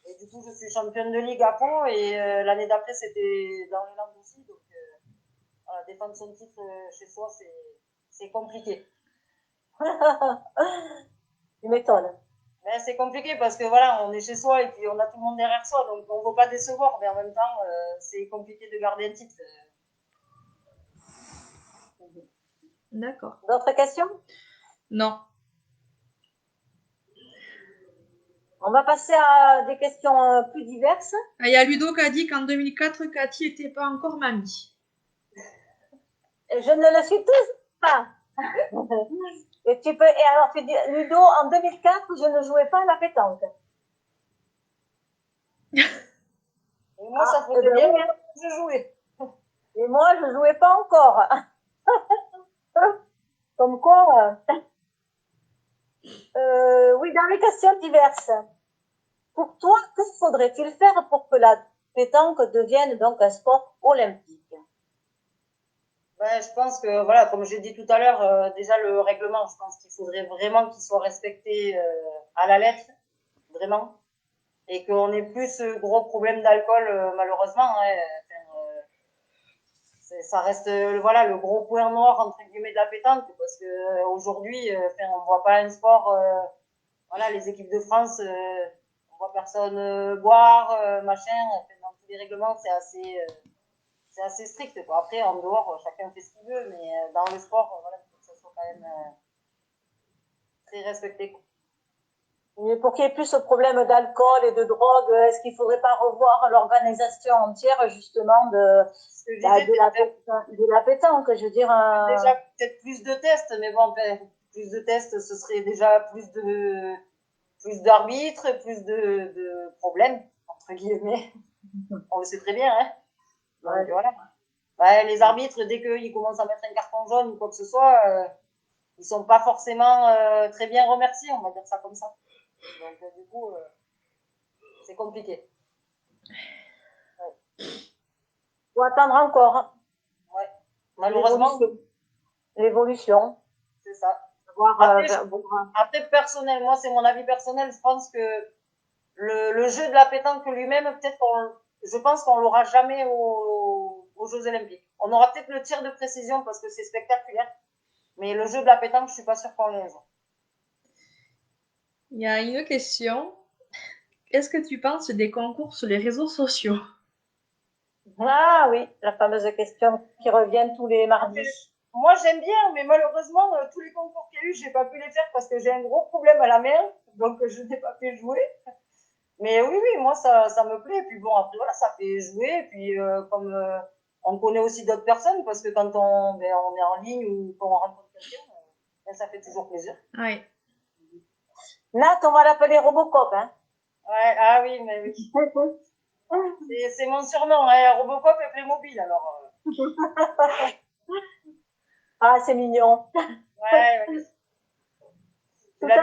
et du coup je suis championne de ligue à Pau et l'année d'après c'était dans les Landes aussi. Donc voilà, défendre son titre chez soi, c'est compliqué. Tu m'étonnes. Mais c'est compliqué parce que voilà, on est chez soi et puis on a tout le monde derrière soi, donc on ne veut pas décevoir, mais en même temps, c'est compliqué de garder un titre. D'accord. D'autres questions? Non. On va passer à des questions plus diverses. Il y a Ludo qui a dit qu'en 2004, Cathy n'était pas encore mamie. Je ne le suis toujours pas. Et alors tu dis, Ludo, en 2004, je ne jouais pas à la pétanque. Et moi, ça faisait bien que je jouais. Et moi, je jouais pas encore. Comme quoi. Oui, dans les questions diverses. Pour toi, que faudrait-il faire pour que la pétanque devienne donc un sport olympique? Ouais, je pense que, voilà, comme j'ai dit tout à l'heure, déjà le règlement, je pense qu'il faudrait vraiment qu'il soit respecté à la lettre, vraiment. Et qu'on ait plus ce gros problème d'alcool, malheureusement. Hein, ça reste voilà le gros point noir entre guillemets de la pétanque parce que aujourd'hui on voit pas un sport voilà les équipes de France on voit personne boire machin dans tous les règlements c'est assez strict quoi. Après en dehors chacun fait ce qu'il veut mais dans le sport voilà il faut que ça soit quand même très respecté quoi. Et pour qu'il y ait plus ce problème d'alcool et de drogue, est-ce qu'il ne faudrait pas revoir l'organisation entière justement de la pétanque, je veux dire. Déjà peut-être plus de tests, mais bon, plus de tests, ce serait déjà plus d'arbitres, plus de problèmes entre guillemets. On le sait très bien, hein. Donc Ouais. voilà. Ouais, les arbitres, dès qu'ils commencent à mettre un carton jaune ou quoi que ce soit, ils sont pas forcément très bien remerciés, on va dire ça comme ça. Donc du coup, c'est compliqué. Faut attendre encore. Ouais. Malheureusement, l'évolution. c'est ça. Voir, Après, personnel, moi, c'est mon avis personnel. Je pense que le jeu de la pétanque lui-même, je pense qu'on l'aura jamais aux Jeux Olympiques. On aura peut-être le tir de précision parce que c'est spectaculaire. Mais le jeu de la pétanque, je suis pas sûre qu'on l'ait un jour. Il y a une question. Qu'est-ce que tu penses des concours sur les réseaux sociaux? Ah oui, la fameuse question qui revient tous les mardis. Moi, j'aime bien, mais malheureusement, tous les concours qu'il y a eu, j'ai pas pu les faire parce que j'ai un gros problème à la main, donc je n'ai pas pu jouer. Mais oui, moi, ça me plaît. Et puis bon, après, voilà, ça fait jouer. Et puis, comme on connaît aussi d'autres personnes, parce que quand on est en ligne ou quand on rencontre quelqu'un, ça fait toujours plaisir. Oui. Nat, on va l'appeler Robocop, hein. Ouais, ah oui, mais oui. C'est mon surnom, hein, Robocop et Playmobil, alors. Ah, c'est mignon. Ouais. Tout à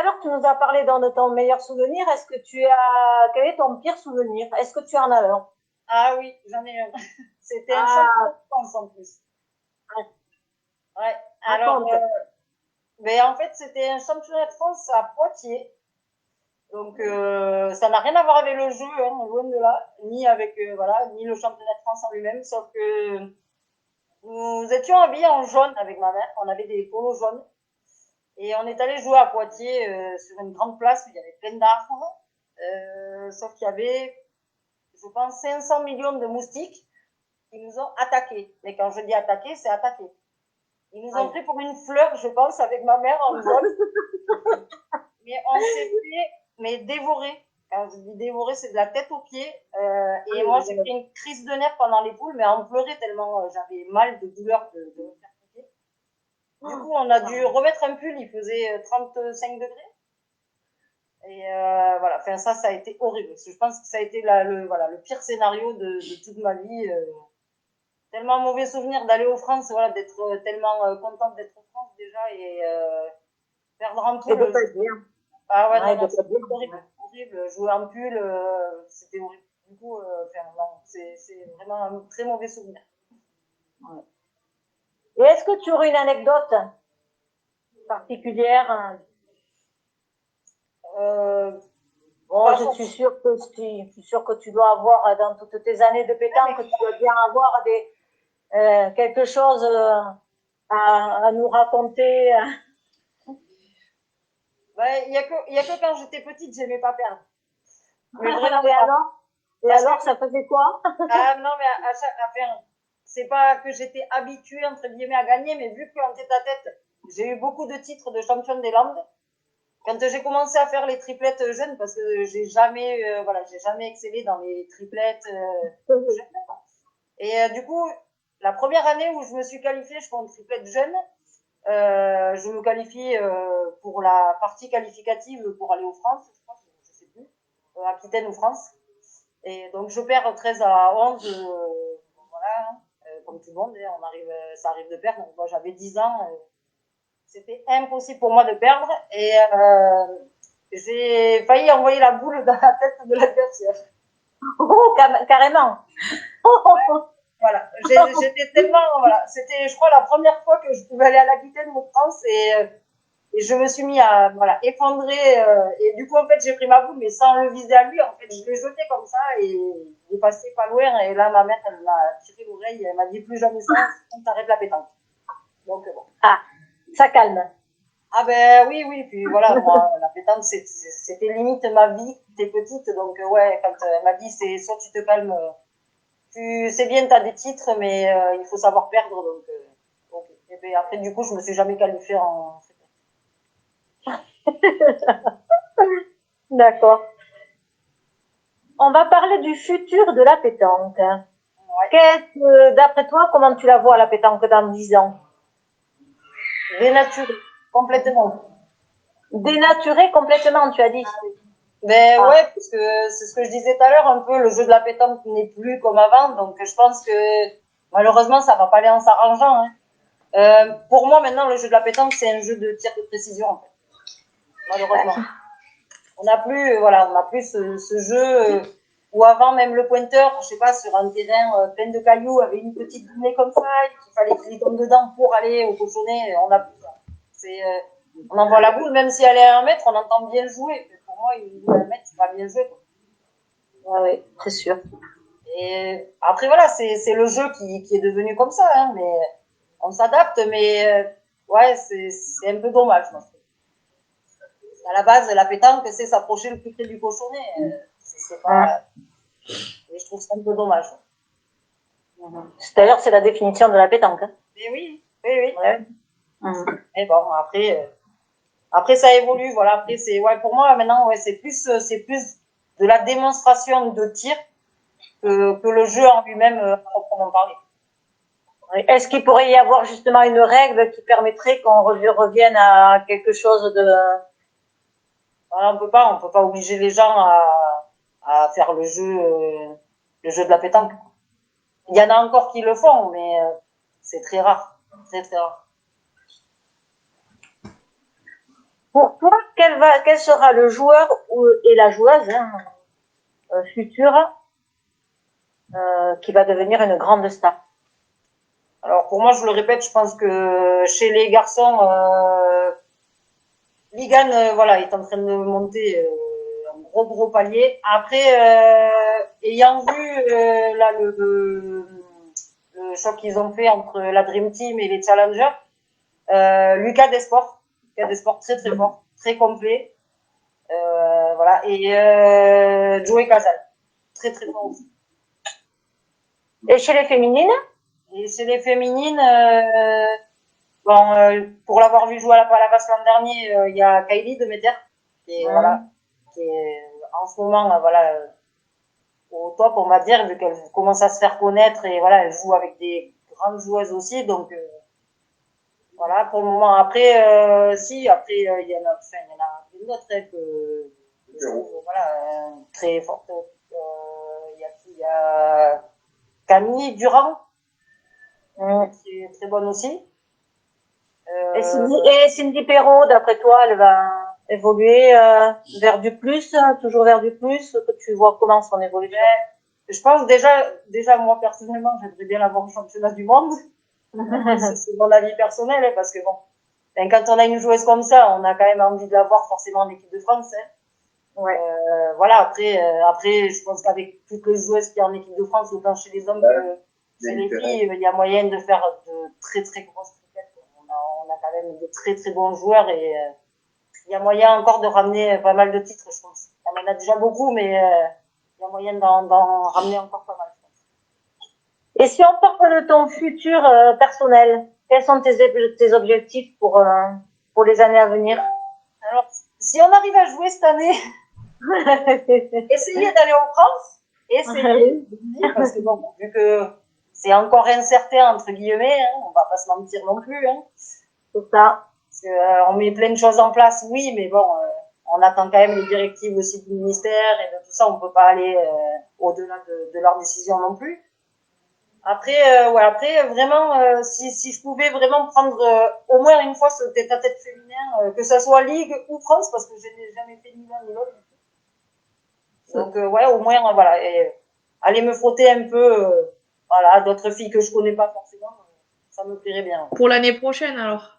l'heure, tu nous as parlé de ton meilleur souvenir. Quel est ton pire souvenir? Est-ce que tu en as un? Ah oui, j'en ai un. C'était un championnat de France en plus. Ouais. Alors, mais en fait, c'était un championnat de France à Poitiers. Donc, ça n'a rien à voir avec le jeu, hein, loin de là, ni avec, ni le championnat de France en lui-même, sauf que nous étions habillés en jaune avec ma mère. On avait des polos jaunes. Et on est allé jouer à Poitiers, sur une grande place où il y avait plein d'arbres. Sauf qu'il y avait, je pense, 500 millions de moustiques qui nous ont attaqués. Mais quand je dis attaqués, c'est attaqués. Ils nous ont pris pour une fleur, je pense, avec ma mère en jaune. Mais on s'est fait dévorer. Quand je dis dévorer, c'est de la tête aux pieds. Et moi, j'ai fait une crise de nerfs pendant les poules, mais on pleurait tellement j'avais mal de douleur de me faire piquer. Du coup, on a dû remettre un pull, il faisait 35 degrés. Et voilà, enfin ça a été horrible. Parce que je pense que ça a été le pire scénario de toute ma vie. Tellement mauvais souvenir d'aller aux France, voilà, d'être tellement contente d'être en France déjà et perdre en poule. Ah ouais, non, c'était horrible, horrible. Jouer en pull, c'était horrible. Du coup, non, c'est vraiment un très mauvais souvenir. Ouais. Et est-ce que tu aurais une anecdote particulière? Je suis sûre que tu dois avoir, dans toutes tes années de pétanque, tu dois bien avoir quelque chose à nous raconter. Il y a que quand j'étais petite, j'aimais pas perdre. Mais vraiment, et alors, ça faisait quoi? Ah non, mais c'est pas que j'étais habituée, entre guillemets, à gagner, mais vu qu'en tête à tête, j'ai eu beaucoup de titres de championne des Landes, quand j'ai commencé à faire les triplettes jeunes, parce que j'ai jamais excellé dans les triplettes jeunes. Et du coup, la première année où je me suis qualifiée, je fais une triplette jeune, je me qualifie pour la partie qualificative pour aller aux France, je pense, je sais plus, Aquitaine ou France. Et donc je perds 13-11, voilà, comme tout le monde, ça arrive de perdre. Donc moi j'avais 10 ans, c'était impossible pour moi de perdre et j'ai failli envoyer la boule dans la tête de l'adversaire. Oh, carrément. Voilà, j'étais tellement, c'était, je crois, la première fois que je pouvais aller à l'Aquitaine ou France et je me suis mis à effondrer et du coup en fait j'ai pris ma boule mais sans le viser à lui, en fait je l'ai jeté comme ça et il est passé pas loin et là ma mère elle m'a tiré l'oreille, elle m'a dit plus jamais ça, on t'arrête la pétanque. Donc bon. Ah, ça calme. Ah ben oui, puis voilà, moi la pétanque c'était limite ma vie, t'es petite donc ouais, quand elle m'a dit c'est soit tu te calmes, c'est bien t'as des titres mais il faut savoir perdre donc okay. Et puis après du coup je me suis jamais qualifiée en D'accord. On va parler du futur de la pétanque. Ouais. D'après toi, comment tu la vois la pétanque dans 10 ans? Dénaturée, complètement. Dénaturée complètement, tu as dit. Ben ouais, parce que c'est ce que je disais tout à l'heure, un peu le jeu de la pétanque n'est plus comme avant, donc je pense que malheureusement ça va pas aller en s'arrangeant. Hein. Pour moi maintenant le jeu de la pétanque c'est un jeu de tir de précision en fait. Malheureusement. On n'a plus, voilà, on n'a plus ce jeu où avant même le pointeur, je sais pas, sur un terrain plein de cailloux, avait une petite bouée comme ça, il fallait qu'il tombe dedans pour aller au cochonnet. On n'a plus ça. C'est, on envoie la boule, même si elle est à 1 mètre, on entend bien jouer. Pour moi, une boule à 1 mètre, c'est pas bien joué. Oui, très sûr. Et après, voilà, c'est le jeu qui est devenu comme ça, hein, mais on s'adapte, mais ouais, c'est un peu dommage. Moi. À la base, la pétanque, c'est s'approcher le plus près du cochonnet. C'est pas. Et je trouve ça un peu dommage. D'ailleurs, c'est la définition de la pétanque. Hein. Mais oui, oui. Ouais. Et bon, après ça évolue, voilà. Après, c'est, ouais, pour moi, maintenant, ouais, c'est plus de la démonstration de tir que le jeu en lui-même, proprement parlé. Est-ce qu'il pourrait y avoir justement une règle qui permettrait qu'on revienne à quelque chose de... Voilà, on peut pas obliger les gens à faire le jeu de la pétanque. Il y en a encore qui le font, mais c'est très rare, très très rare. Pour toi, quel sera le joueur et la joueuse future qui va devenir une grande star? Alors pour moi, je le répète, je pense que chez les garçons, Ligan, voilà, est en train de monter un gros palier. Après, ayant vu là le choc qu'ils ont fait entre la Dream Team et les Challengers, Lucas Desport très très fort, très complet, voilà, et Joey Casal, très très fort aussi. Et chez les féminines? Et chez les féminines, bon, pour l'avoir vu jouer à la Basse l'an dernier, il y a Kylie Demeter, qui est, voilà, qui est en ce moment, voilà, au top, on va dire, vu qu'elle commence à se faire connaître et voilà, elle joue avec des grandes joueuses aussi, donc voilà, pour le moment. Après, après, il y en a plein d'autres que je trouve, voilà, très fortes. Il y a Camille Durand, qui est très bonne aussi. Et Cindy Perrault, d'après toi, elle va évoluer vers du plus, toujours vers du plus, que tu vois comment son évolution? Je pense déjà moi personnellement, j'aimerais bien l'avoir au championnat du monde. C'est mon avis personnel, hein, parce que bon, quand on a une joueuse comme ça, on a quand même envie de la voir forcément en équipe de France. Hein. Ouais. Voilà, après, je pense qu'avec toutes les joueuses qui sont en équipe de France, autant chez les hommes que chez les filles, il y a moyen de faire de très très grosses triplettes. On a quand même de très très bons joueurs et il y a moyen encore de ramener pas mal de titres, je pense. On en a déjà beaucoup, mais il y a moyen d'en ramener encore pas mal. Et si on parle de ton futur personnel, quels sont tes objectifs pour les années à venir? Alors, si on arrive à jouer cette année, essayer d'aller en France, parce que bon, vu que c'est encore incertain, entre guillemets, hein, on va pas se mentir non plus, hein. C'est ça. Parce que, on met plein de choses en place, oui, mais bon, on attend quand même les directives aussi du ministère et de tout ça, on peut pas aller au-delà de leurs décisions non plus. Après, vraiment, si je pouvais vraiment prendre au moins une fois ce tête-à-tête féminin, que ça soit Ligue ou France, parce que je n'ai jamais fait ni l'un ni l'autre. Donc, ouais, au moins, voilà, et aller me frotter un peu, voilà, d'autres filles que je connais pas forcément, ça me plairait bien. Pour l'année prochaine, alors.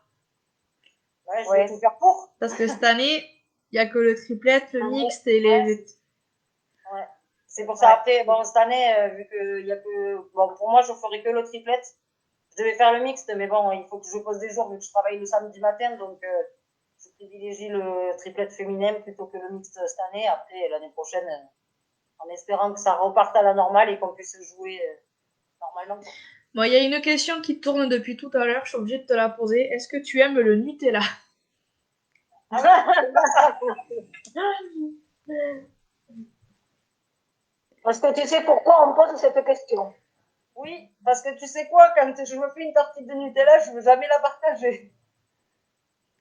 Ouais, je vais tout faire pour. Parce que cette année, il y a que le triplette, le mixte et les... Ouais. C'est pour ça, après, bon, cette année, vu qu'il y a que, bon, pour moi, je ferai que le triplette. Je devais faire le mixte, mais bon, il faut que je pose des jours, vu que je travaille le samedi matin, donc, je privilégie le triplette féminin plutôt que le mixte cette année. Après, l'année prochaine, en espérant que ça reparte à la normale et qu'on puisse jouer normalement. Bon, il y a une question qui tourne depuis tout à l'heure, je suis obligée de te la poser. Est-ce que tu aimes le Nutella? Est-ce que tu sais pourquoi on pose cette question? Oui, parce que tu sais quoi, quand je me fais une tartine de Nutella, je veux jamais la partager.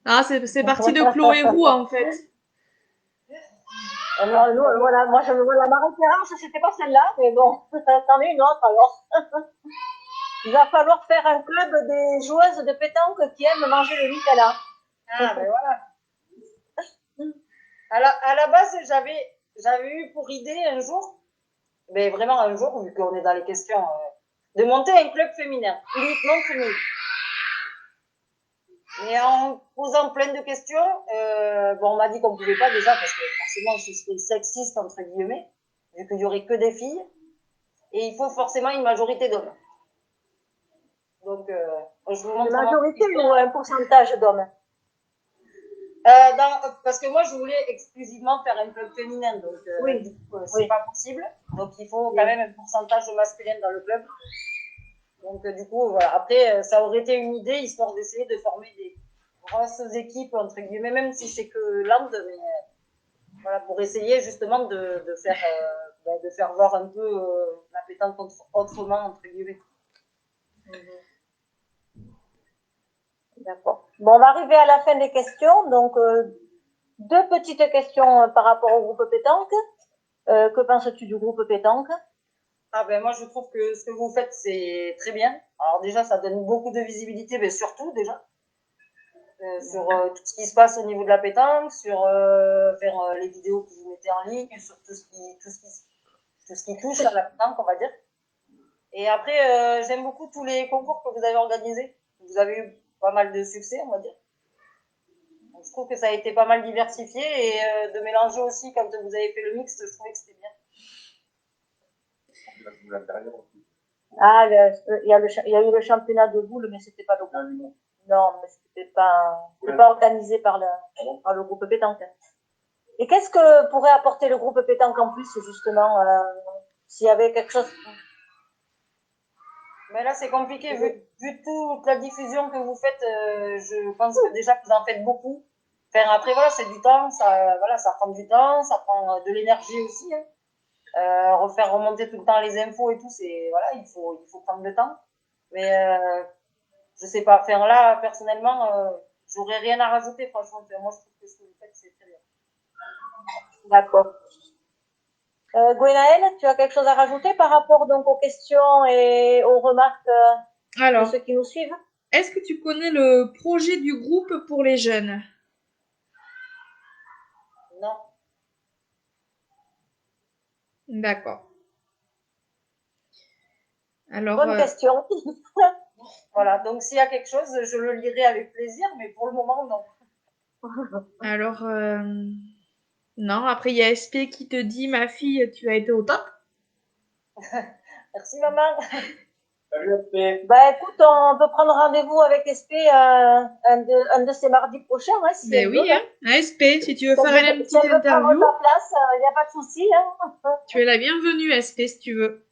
Ah, c'est parti de Chloé Roux, en fait. Alors, nous, voilà, moi, ma référence, c'était pas celle-là, mais bon, t'en es une autre, alors. Il va falloir faire un club des joueuses de pétanque qui aiment manger le Nutella. Ah, ben voilà. À la base, j'avais eu pour idée un jour, mais vraiment un jour, vu qu'on est dans les questions, de monter un club féminin, uniquement féminin. Mais en posant plein de questions, bon, on m'a dit qu'on pouvait pas déjà parce que forcément ce serait sexiste entre guillemets, vu qu'il y aurait que des filles, et il faut forcément une majorité d'hommes. Donc, je vous montre Une majorité ou un pourcentage d'hommes? Parce que moi je voulais exclusivement faire un club féminin, donc Oui. du coup, c'est pas possible. Donc il faut quand même un pourcentage masculin dans le club. Donc du coup, voilà. Après, ça aurait été une idée histoire d'essayer de former des grosses équipes entre guillemets, même si c'est que land, mais voilà, pour essayer justement de faire voir un peu la pétanque autrement entre guillemets. D'accord. Bon, on va arriver à la fin des questions. Donc, deux petites questions par rapport au groupe pétanque. Que penses-tu du groupe pétanque? Ah ben moi je trouve que ce que vous faites c'est très bien. Alors déjà ça donne beaucoup de visibilité, mais surtout déjà sur tout ce qui se passe au niveau de la pétanque, sur faire les vidéos que vous mettez en ligne, sur tout ce qui touche à la pétanque on va dire. Et après j'aime beaucoup tous les concours que vous avez organisés. Vous avez eu pas mal de succès on va dire. Donc, je trouve que ça a été pas mal diversifié et de mélanger aussi quand vous avez fait le mixte, je trouvais que c'était bien. Ah, il y a eu le championnat de boules, mais c'était pas le groupe. Non, mais c'était pas organisé par le groupe pétanque. Et qu'est-ce que pourrait apporter le groupe pétanque en plus, justement, s'il y avait quelque chose? Mais là, c'est compliqué, vu toute la diffusion que vous faites, je pense que déjà que vous en faites beaucoup. Enfin, après, voilà, c'est du temps, ça prend du temps, ça prend de l'énergie aussi, hein. Refaire remonter tout le temps les infos et tout, voilà, il faut prendre le temps. Mais, je sais pas, enfin, là, personnellement, j'aurais rien à rajouter, franchement. Enfin, moi, je trouve que ce que vous faites, c'est très bien. D'accord. Gwenaëlle, tu as quelque chose à rajouter par rapport donc aux questions et aux remarques de Alors, ceux qui nous suivent? est-ce que tu connais le projet du groupe pour les jeunes? Non. D'accord. Alors, Bonne question. Voilà. Donc, s'il y a quelque chose, je le lirai avec plaisir, mais pour le moment, non. alors, non. Après, il y a SP qui te dit, ma fille, tu as été au top. Merci, maman. Salut, SP. Bah écoute, on peut prendre rendez-vous avec SP un de ces mardis prochains, hein, si Ben elle veut. oui, hein. SP, si tu veux faire une Si petite elle veut prendre interview, ta place, il n'y a pas de souci. Hein. tu es la bienvenue, SP, si tu veux.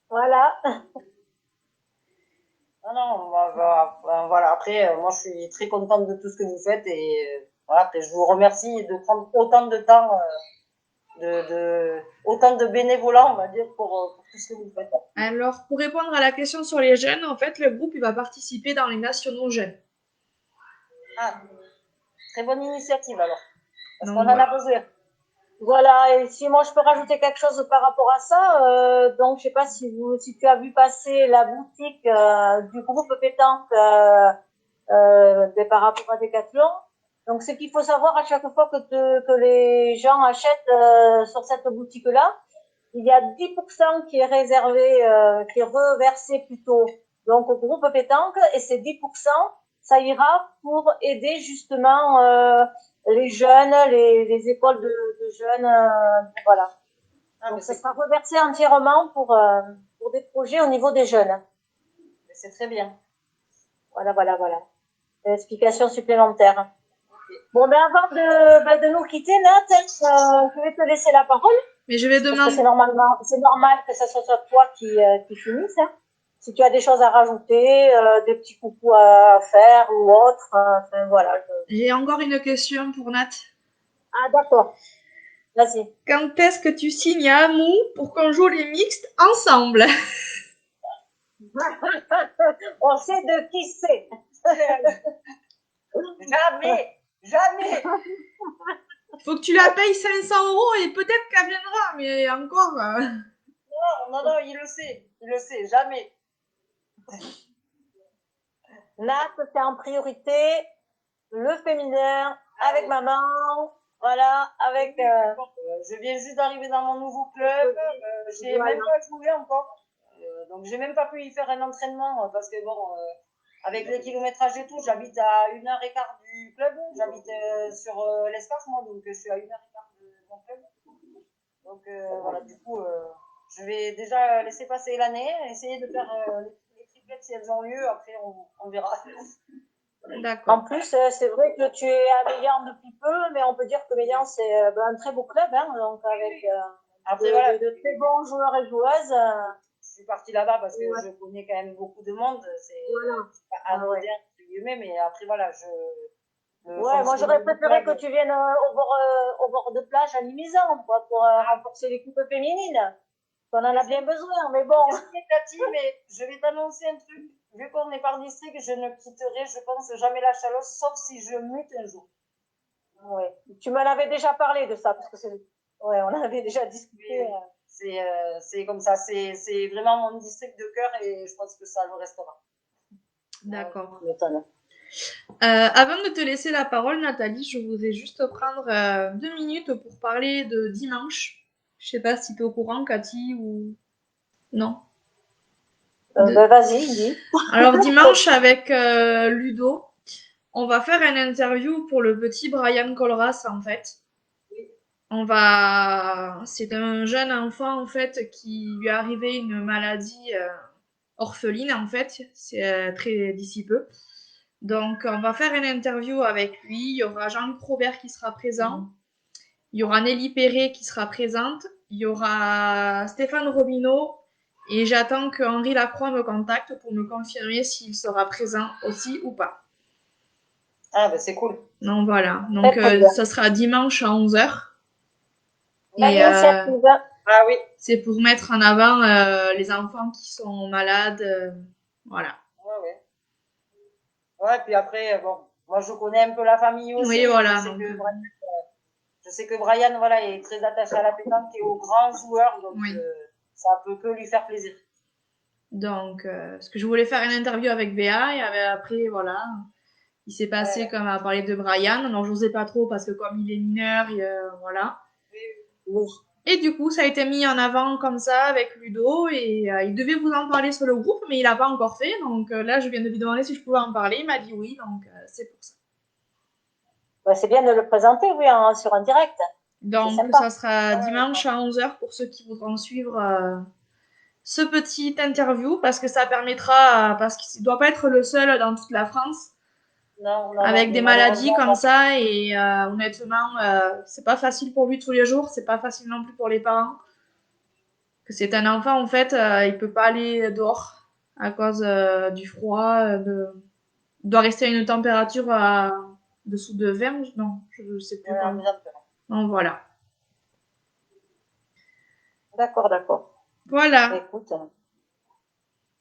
Voilà. Non, non, voilà. Après, moi, je suis très contente de tout ce que vous faites et voilà. Après, je vous remercie de prendre autant de temps, autant de bénévolat, on va dire, pour tout ce que vous faites. Alors, pour répondre à la question sur les jeunes, en fait, le groupe, il va participer dans les nationaux jeunes. Ah, très bonne initiative alors, parce qu'on Donc, en a voilà. besoin. Voilà, et si moi je peux rajouter quelque chose par rapport à ça, donc je sais pas si tu as vu passer la boutique du groupe pétanque par rapport à Decathlon. Donc ce qu'il faut savoir à chaque fois que les gens achètent sur cette boutique-là, il y a 10% qui est réservé, qui est reversé plutôt donc au groupe pétanque, et ces 10%, ça ira pour aider justement les jeunes, les écoles de jeunes, voilà. Ah, mais Donc ça sera reversé entièrement pour des projets au niveau des jeunes. c'est très bien. Voilà. Explication supplémentaire. Bon, ben avant de nous quitter, Nat, je vais te laisser la parole. Mais je vais Parce que demander. c'est normal que ce soit toi qui finisse. Hein. Si tu as des choses à rajouter, des petits coucous à faire ou autre, enfin voilà. J'ai encore une question pour Nat. Ah d'accord. Vas-y. Quand est-ce que tu signes à Amou pour qu'on joue les mixtes ensemble? On sait de qui c'est. Jamais. Faut que tu la payes 500 € et peut-être qu'elle viendra, mais encore. Non, il le sait, jamais. Nat, c'est en priorité le féminin avec maman. Voilà, avec... Je viens juste d'arriver dans mon nouveau club. J'ai Voilà. même pas joué encore. Donc, j'ai même pas pu y faire un entraînement parce que bon, avec les kilométrages et tout, j'habite à 1h15 du club. J'habite sur l'Escarpe, moi, donc je suis à 1h15 de mon club. Donc, voilà, du coup, je vais déjà laisser passer l'année, essayer de faire les triplettes si elles ont lieu. Après, on verra. En D'accord. plus, c'est vrai que tu es à Mélian depuis peu, mais on peut dire que Mélian, c'est un très beau club, hein, donc avec Après, voilà, de très bons joueurs et joueuses. je suis partie là-bas parce que je connais quand même beaucoup de monde. C'est Voilà. pas anodin, entre guillemets, mais après, voilà, Ouais, moi j'aurais préféré que tu viennes au bord de plage à Mimizan, quoi, pour renforcer l'équipe féminine. On en a bien besoin, mais bon. Désolée, Cathy, mais je vais t'annoncer un truc. Vu qu'on est par district, je ne quitterai, je pense, jamais la Chalosse, sauf si je mute un jour. Ouais. Tu m'en avais déjà parlé de ça, parce que c'est. Ouais, on en avait déjà discuté. C'est comme ça, c'est vraiment mon district de cœur et je pense que ça le restera. D'accord. Tu m'étonnes. Avant de te laisser la parole, Nathalie, je voudrais juste prendre 2 minutes pour parler de dimanche. Je sais pas si tu es au courant, Cathy, ou non. Ben, vas-y, dis. Alors dimanche avec Ludo, on va faire une interview pour le petit Brian Colras en fait. C'est un jeune enfant en fait qui lui est arrivé une maladie orpheline en fait, c'est très d'ici peu. Donc on va faire une interview avec lui. Il y aura Jean-Luc Robert qui sera présent. Il y aura Nelly Perret qui sera présente. Il y aura Stéphane Robineau. Et j'attends que Henri Lacroix me contacte pour me confirmer s'il sera présent aussi ou pas. Ah, ben c'est cool. Donc voilà. Donc ça sera dimanche à 11h. Et Ah oui. c'est pour mettre en avant les enfants qui sont malades. Voilà. Ouais. Ouais, puis après, bon, moi je connais un peu la famille aussi. Oui, voilà. Je sais que Brian, voilà, est très attaché à la pétanque et aux grands joueurs, donc Oui. ça peut que lui faire plaisir. Donc, parce que je voulais faire une interview avec Béa et après, voilà, il s'est passé comme à parler de Brian. Alors, j'osais pas trop parce que comme il est mineur, voilà. Oui. Et du coup, ça a été mis en avant comme ça avec Ludo et il devait vous en parler sur le groupe, mais il a pas encore fait. Donc là, je viens de lui demander si je pouvais en parler. Il m'a dit oui, donc c'est pour ça. Ben, c'est bien de le présenter, oui, sur un direct. Donc, ça sera dimanche à 11h pour ceux qui voudront suivre ce petit interview parce que ça permettra, parce qu'il doit pas être le seul dans toute la France. Non, avec des maladies comme ça et honnêtement c'est pas facile pour lui tous les jours, c'est pas facile non plus pour les parents. Que c'est un enfant en fait, il peut pas aller dehors à cause du froid, il doit rester à une température dessous de 20, non, je sais plus comment. Donc voilà. D'accord. Voilà. Écoute.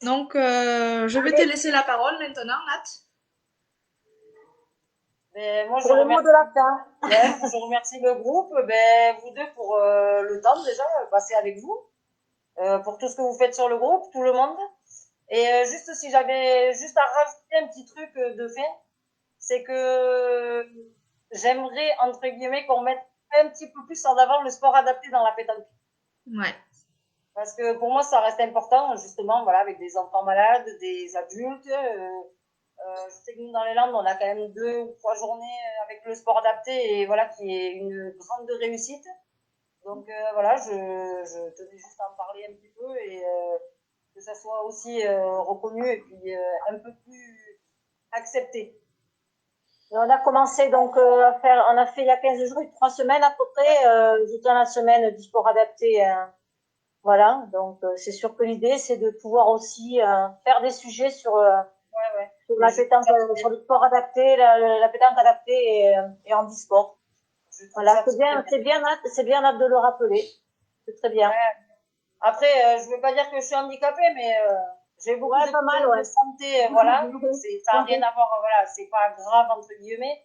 Donc je vais te laisser la parole maintenant, Nat. Ben, moi, pour le mot de la fin. Je remercie le groupe, ben, vous deux pour le temps déjà passé avec vous, pour tout ce que vous faites sur le groupe, tout le monde. Et juste si j'avais juste à rajouter un petit truc de fait, c'est que j'aimerais entre guillemets qu'on mette un petit peu plus en avant le sport adapté dans la pétanque. Ouais. Parce que pour moi, ça reste important, justement, voilà, avec des enfants malades, des adultes. Je sais que nous, dans les Landes, on a quand même 2 ou 3 journées avec le sport adapté et voilà, qui est une grande réussite. Donc voilà, je tenais juste à en parler un petit peu et que ça soit aussi reconnu et puis un peu plus accepté. Et on a commencé donc à faire, on a fait il y a 15 jours, 3 semaines à peu près, dans la semaine du sport adapté. Voilà, donc c'est sûr que l'idée c'est de pouvoir aussi faire des sujets sur sur la pétanque, sur le sport adapté, la pétanque adaptée et handisport. Voilà, c'est bien Nat de le rappeler. C'est très bien. Après, je veux pas dire que je suis handicapée, mais j'ai beaucoup de problèmes de santé, voilà. Ça n'a rien à voir, voilà, c'est pas grave entre guillemets.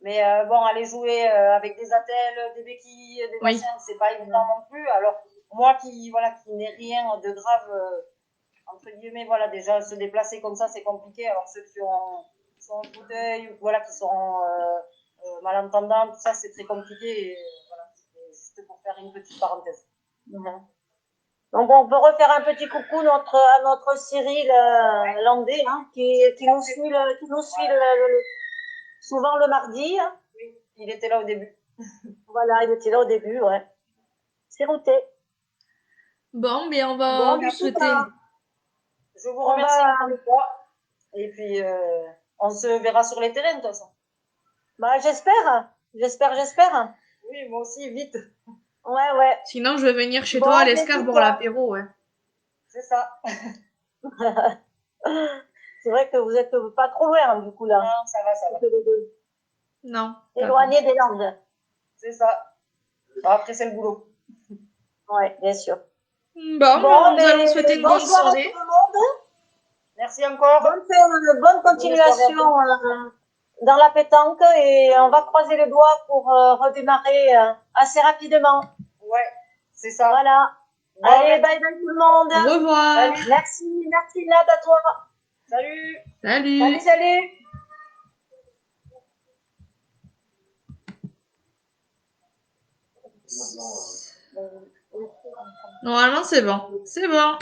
Mais bon, aller jouer avec des attelles, des béquilles, des machins, c'est pas évident non plus. Alors moi qui n'ai rien de grave entre guillemets, voilà, déjà se déplacer comme ça, c'est compliqué. Alors ceux qui sont en fauteuil, voilà, qui sont malentendants, tout ça, c'est très compliqué. Et, voilà, c'était juste pour faire une petite parenthèse. Donc, on peut refaire un petit coucou à notre Cyril Landais, hein, qui nous suit, souvent le mardi. Hein. Oui, il était là au début. Voilà, il était là au début, ouais. C'est routé. Bon, mais on va vous souhaiter. Je vous remercie encore une fois. Et puis, on se verra sur les terrains, de toute façon. Bah, j'espère. Oui, moi aussi, vite. Ouais. Sinon, je vais venir chez toi à l'Escar pour l'apéro, ouais. C'est ça. C'est vrai que vous êtes pas trop loin, du coup, là. Non, ça va. Les deux. Non. Éloigné des Landes. C'est ça. Bon, après, c'est le boulot. Ouais, bien sûr. Bon, nous allons souhaiter une bonne soirée. À tout le monde. Merci encore. Bonne continuation dans la pétanque et on va croiser les doigts pour redémarrer assez rapidement. Ouais, c'est ça. Voilà. Bon, allez, bye bye tout le monde. Au revoir. Salut. Merci Nat à toi. Salut. Salut. Normalement, c'est bon. C'est bon.